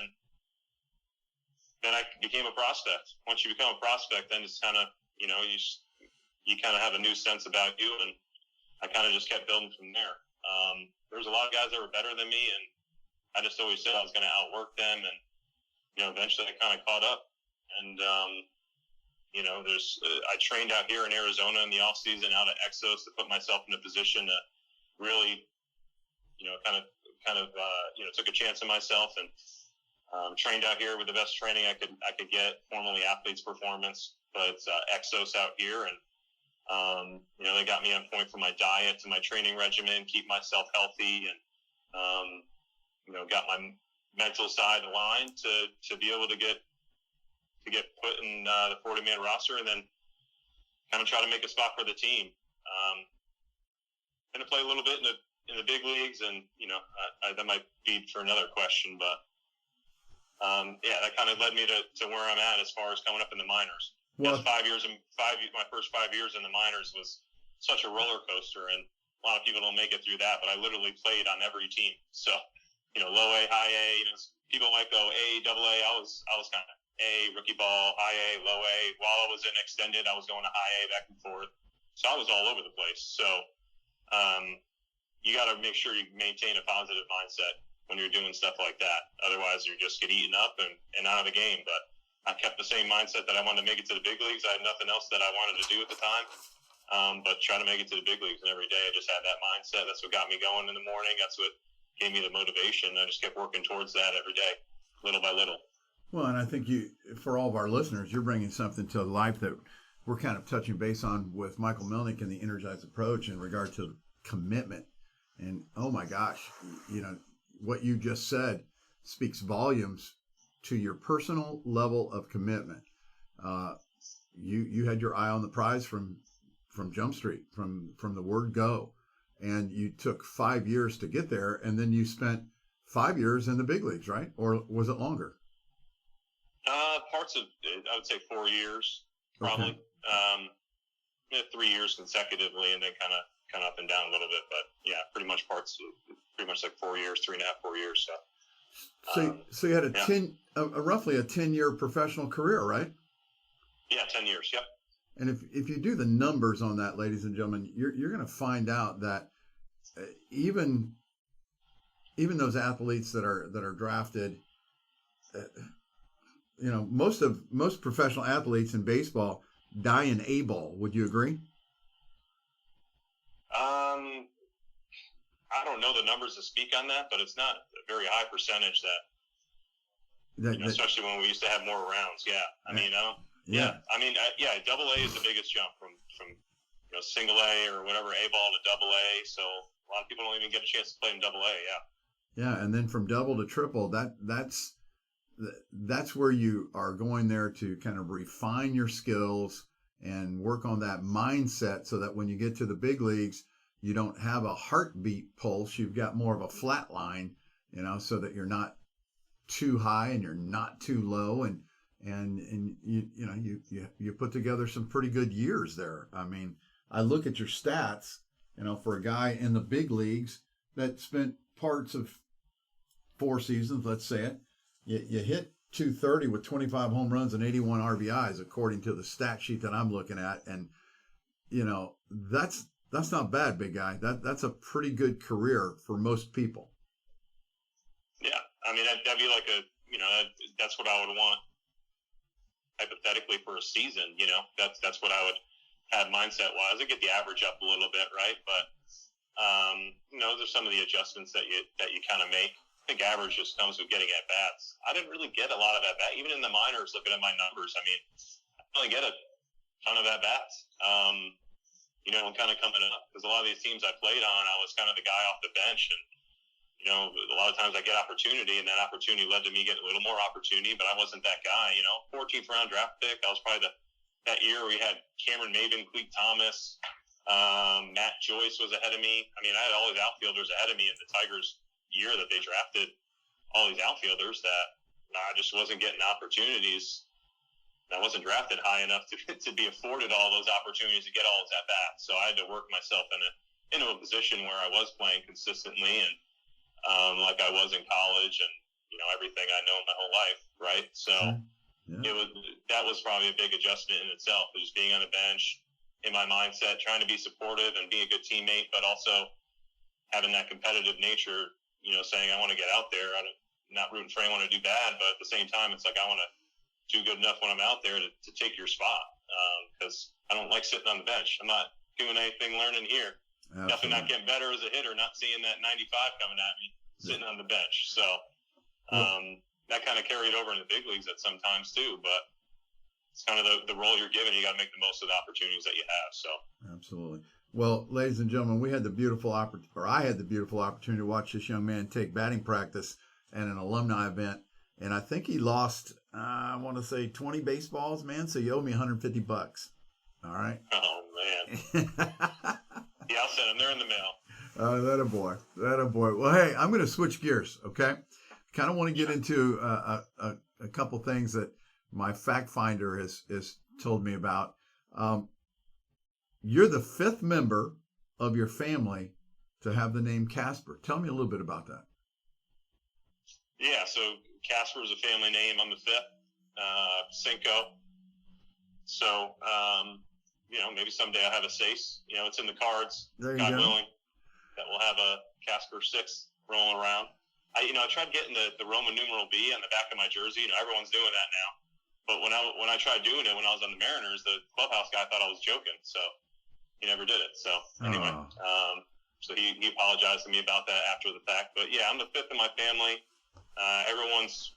then I became a prospect. Once you become a prospect, then it's kind of, you kind of have a new sense about you, and I kind of just kept building from there. There was a lot of guys that were better than me, and I just always said I was going to outwork them, and eventually I kind of caught up. And I trained out here in Arizona in the off season out at Exos to put myself in a position to really, took a chance on myself, and trained out here with the best training I could get, formerly Athletes Performance, but Exos out here, and they got me on point for my diet and my training regimen, keep myself healthy, and got my mental side aligned to be able to get put in the 40-man roster, and then kind of try to make a spot for the team. Going to play a little bit in the big leagues, and that might be for another question, but that kind of led me to where I'm at as far as coming up in the minors. Well, My first 5 years in the minors was such a roller coaster, and a lot of people don't make it through that, but I literally played on every team. So, low A, high A, people might go A, double A. I was kind of A, rookie ball, high A, low A. While I was in extended, I was going to high A back and forth. So I was all over the place. So, you got to make sure you maintain a positive mindset when you're doing stuff like that. Otherwise, you just get eaten up and out of the game. But I kept the same mindset that I wanted to make it to the big leagues. I had nothing else that I wanted to do at the time, but try to make it to the big leagues. And every day I just had that mindset. That's what got me going in the morning. That's what gave me the motivation. I just kept working towards that every day, little by little. Well, and I think for all of our listeners, you're bringing something to life that we're kind of touching base on with Michael Melnik and the Energized Approach in regard to commitment. And, oh my gosh, what you just said speaks volumes to your personal level of commitment. You had your eye on the prize from Jump Street, from the word go, and you took 5 years to get there, and then you spent 5 years in the big leagues, right? Or was it longer? Parts of it, I would say 4 years, probably. Okay. 3 years consecutively, and then kind of up and down a little bit, but yeah, pretty much like 4 years, 3.5, 4 years. So you had roughly a 10-year professional career, right? Yeah, 10 years. Yep. And if you do the numbers on that, ladies and gentlemen, you're going to find out that even those athletes that are drafted, most professional athletes in baseball die in A ball. Would you agree? I don't know the numbers to speak on that, but it's not a very high percentage especially when we used to have more rounds. Yeah. I mean, double A is the biggest jump from single A or whatever, A ball to double A. So a lot of people don't even get a chance to play in double A. Yeah. Yeah. And then from double to triple, that's where you are going there to kind of refine your skills and work on that mindset so that when you get to the big leagues, you don't have a heartbeat pulse. You've got more of a flat line, so that you're not too high and you're not too low. And you put together some pretty good years there. I mean, I look at your stats, for a guy in the big leagues that spent parts of 4 seasons, let's say it, you hit 230 with 25 home runs and 81 RBIs, according to the stat sheet that I'm looking at. And, that's not bad, big guy. That's a pretty good career for most people. Yeah. I mean, that'd be like that's what I would want hypothetically for a season, that's what I would have mindset wise. I get the average up a little bit, right? But, There's some of the adjustments that you kind of make. I think average just comes with getting at bats. I didn't really get a lot of at bats, even in the minors. Looking at my numbers, I mean, I didn't really get a ton of at bats. I'm kind of coming up because a lot of these teams I played on, I was kind of the guy off the bench, and a lot of times I get opportunity, and that opportunity led to me getting a little more opportunity, but I wasn't that guy. 14th round draft pick. I was probably that year we had Cameron Maven, Cleek Thomas. Matt Joyce was ahead of me. I mean, I had all these outfielders ahead of me in the Tigers year that they drafted all these outfielders that I just wasn't getting opportunities. I wasn't drafted high enough to be afforded all those opportunities to get all those at bats. So I had to work myself into a position where I was playing consistently and like I was in college and everything I know my whole life, right? So that was probably a big adjustment in itself, just being on the bench. In my mindset, trying to be supportive and be a good teammate, but also having that competitive nature, saying I want to get out there. I'm not rooting for anyone to do bad, but at the same time, it's like I want to do good enough when I'm out there to take your spot because I don't like sitting on the bench. I'm not doing anything learning here. Absolutely. Definitely not getting better as a hitter, not seeing that 95 coming at me, sitting on the bench. So that kind of carried over in the big leagues at sometimes too, but it's kind of the role you're given. You got to make the most of the opportunities that you have. So absolutely. Well, ladies and gentlemen, I had the beautiful opportunity to watch this young man take batting practice at an alumni event, and I think he lost, I want to say 20 baseballs, man. So you owe me $150. All right. Oh man. Yeah, I'll send them. They're in the mail. Oh, that a boy. Well, hey, I'm going to switch gears. Okay. Kind of want to get into a couple things that my fact finder has told me about. You're the 5th member of your family to have the name Casper. Tell me a little bit about that. Yeah, so Casper is a family name. I'm the 5th, Cinco. So, maybe someday I'll have a Sace. It's in the cards, there you God go. willing, that we'll have a Casper 6 rolling around. I tried getting the Roman numeral B on the back of my jersey. Everyone's doing that now. But when I tried doing it when I was on the Mariners, the clubhouse guy thought I was joking, so he never did it. So anyway, so he apologized to me about that after the fact. But yeah, I'm the 5th in my family. Everyone's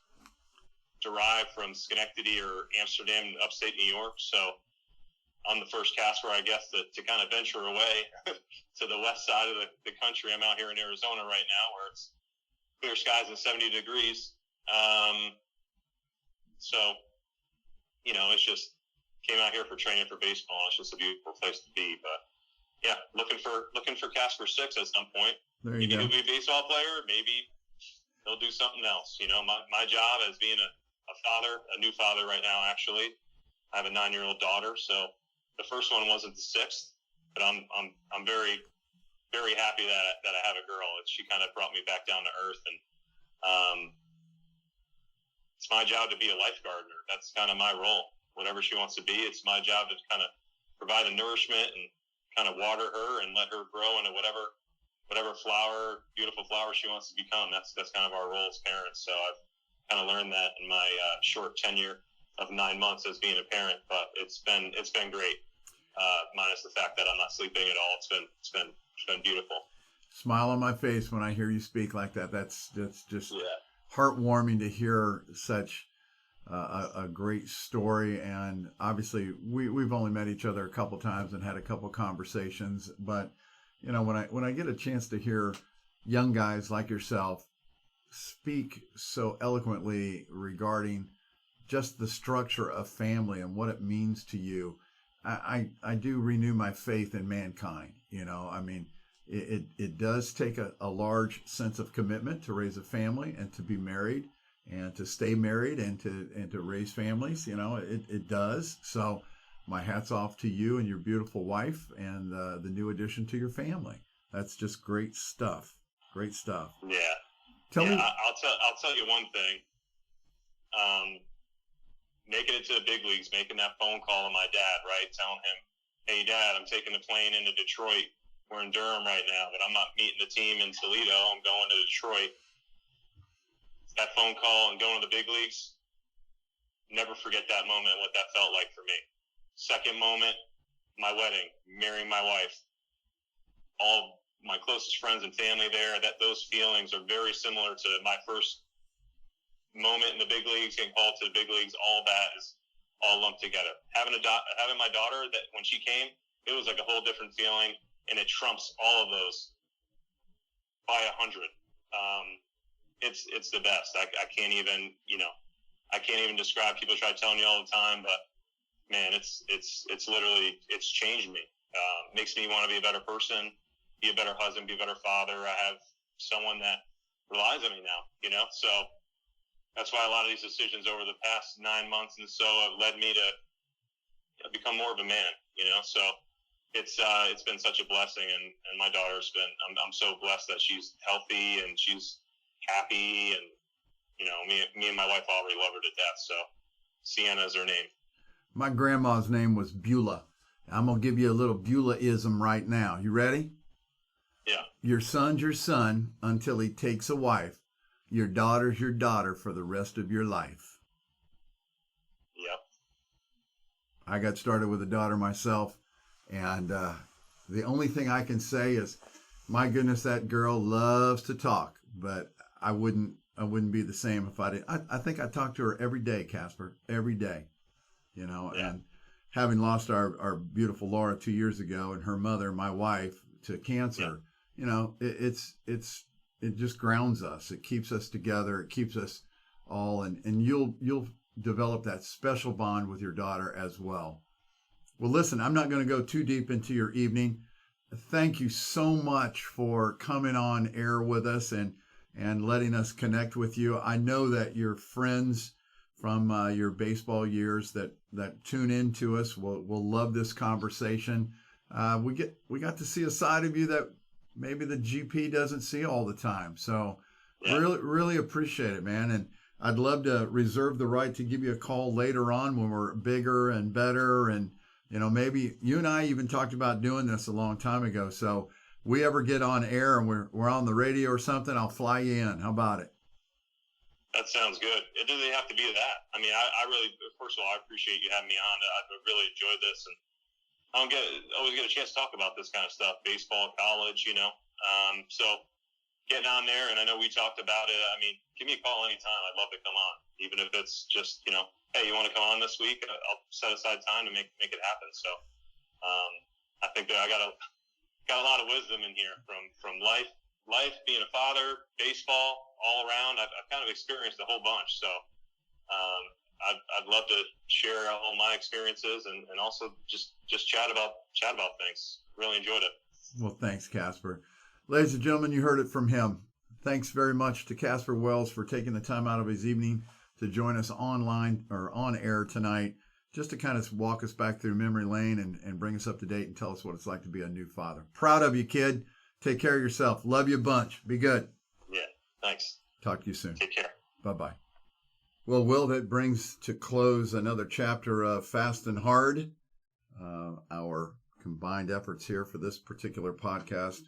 derived from Schenectady or Amsterdam, upstate New York. So I'm the first Casper, I guess, to kind of venture away to the west side of the country. I'm out here in Arizona right now, where it's clear skies and 70 degrees. So it's just came out here for training for baseball. It's just a beautiful place to be. But yeah, looking for Casper 6 at some point. There you maybe go. he'll be a baseball player. Maybe he'll do something else. My job as being a father, a new father right now, actually. I have a 9-year-old daughter. So the first one wasn't the 6th, but I'm very, very happy that I have a girl. She kind of brought me back down to earth, and it's my job to be a life gardener. That's kind of my role. Whatever she wants to be, it's my job to kind of provide the nourishment and kind of water her and let her grow into whatever beautiful flower she wants to become. That's kind of our role as parents. So I've kind of learned that in my short tenure of 9 months as being a parent. But it's been great, minus the fact that I'm not sleeping at all. It's been beautiful. Smile on my face when I hear you speak like that. That's just heartwarming to hear such a great story. And obviously we've only met each other a couple times and had a couple conversations, but when I get a chance to hear young guys like yourself speak so eloquently regarding just the structure of family and what it means to you, I do renew my faith in mankind. It does take a large sense of commitment to raise a family and to be married and to stay married and to raise families. It does. So my hat's off to you and your beautiful wife and the new addition to your family. That's just great stuff. Great stuff. Yeah. Tell me. I'll tell you one thing. Making it to the big leagues, making that phone call to my dad, right? Telling him, hey, Dad, I'm taking the plane into Detroit. We're in Durham right now, but I'm not meeting the team in Toledo. I'm going to Detroit. That phone call and going to the big leagues, never forget that moment, what that felt like for me. Second moment, my wedding, marrying my wife. All my closest friends and family there, that those feelings are very similar to my first moment in the big leagues, getting called to the big leagues. All that is all lumped together. Having my daughter, that when she came, it was like a whole different feeling, and it trumps all of those by 100. It's the best. I can't even, I can't even describe. People try telling you all the time, but man, it's literally, it's changed me. Makes me want to be a better person, be a better husband, be a better father. I have someone that relies on me now, so that's why a lot of these decisions over the past 9 months and so have led me to become more of a man, so it's been such a blessing, and my daughter's been, I'm so blessed that she's healthy and she's happy, and me and my wife already love her to death. So Sienna is her name. My grandma's name was Beulah. I'm going to give you a little Beulah-ism right now. You ready? Yeah. Your son's your son until he takes a wife. Your daughter's your daughter for the rest of your life. Yep. I got started with a daughter myself, and the only thing I can say is, my goodness, that girl loves to talk, but I wouldn't be the same if I didn't. I think I talk to her every day, Casper, every day, Yeah. and having lost our beautiful Laura 2 years ago, and her mother, my wife, to cancer, it just grounds us. It keeps us together. It keeps us all, and you'll develop that special bond with your daughter as well. Well, listen, I'm not going to go too deep into your evening. Thank you so much for coming on air with us and letting us connect with you. I know that your friends from your baseball years that tune in to us will love this conversation. We got to see a side of you that maybe the GP doesn't see all the time. So really appreciate it, man. And I'd love to reserve the right to give you a call later on when we're bigger and better. And, maybe you and I even talked about doing this a long time ago. So we ever get on air and we're on the radio or something, I'll fly you in. How about it? That sounds good. It doesn't have to be that. I mean, I really, first of all, I appreciate you having me on. I've really enjoyed this, and I don't always get a chance to talk about this kind of stuff, baseball, college, So getting on there, and I know we talked about it. I mean, give me a call anytime. I'd love to come on, even if it's just, hey, you want to come on this week? I'll set aside time to make it happen. So I think that I got a lot of wisdom in here from life, being a father, baseball, all around. I've kind of experienced a whole bunch. So I'd love to share all my experiences and also just chat about things. Really enjoyed it. Well, thanks, Casper. Ladies and gentlemen, you heard it from him. Thanks very much to Casper Wells for taking the time out of his evening to join us online or on air tonight, just to kind of walk us back through memory lane and bring us up to date and tell us what it's like to be a new father. Proud of you, kid. Take care of yourself. Love you a bunch. Be good. Yeah, thanks. Talk to you soon. Take care. Bye-bye. Well, Will, that brings to close another chapter of Fast and Hard, our combined efforts here for this particular podcast.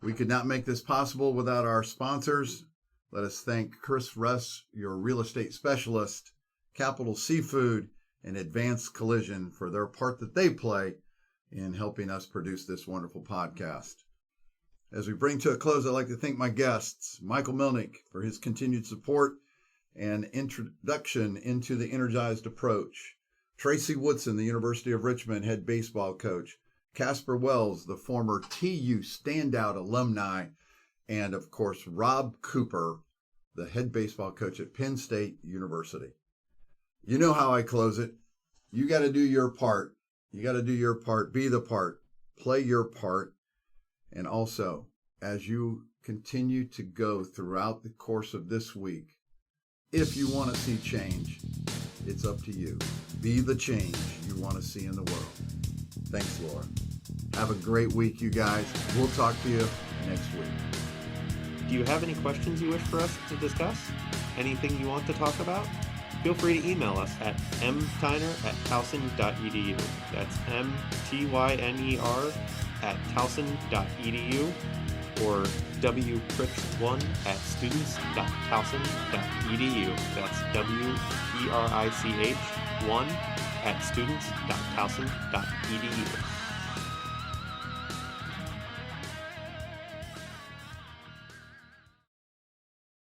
We could not make this possible without our sponsors. Let us thank Chris Russ, your real estate specialist, Capital Seafood, and Advanced Collision for their part that they play in helping us produce this wonderful podcast. As we bring to a close, I'd like to thank my guests, Michael Melnik, for his continued support and introduction into the Energized Approach, Tarcey Woodson, the University of Richmond head baseball coach, Casper Wells, the former TU standout alumni, and of course, Rob Cooper, the head baseball coach at Penn State University. You know how I close it. You got to do your part. You got to do your part, be the part, play your part. And also, as you continue to go throughout the course of this week, if you want to see change, it's up to you. Be the change you want to see in the world. Thanks, Laura. Have a great week, you guys. We'll talk to you next week. Do you have any questions you wish for us to discuss? Anything you want to talk about? Feel free to email us at mtyner@towson.edu. That's mtyner@towson.edu or wprich1@students.towson.edu. That's WPRICH1@students.towson.edu.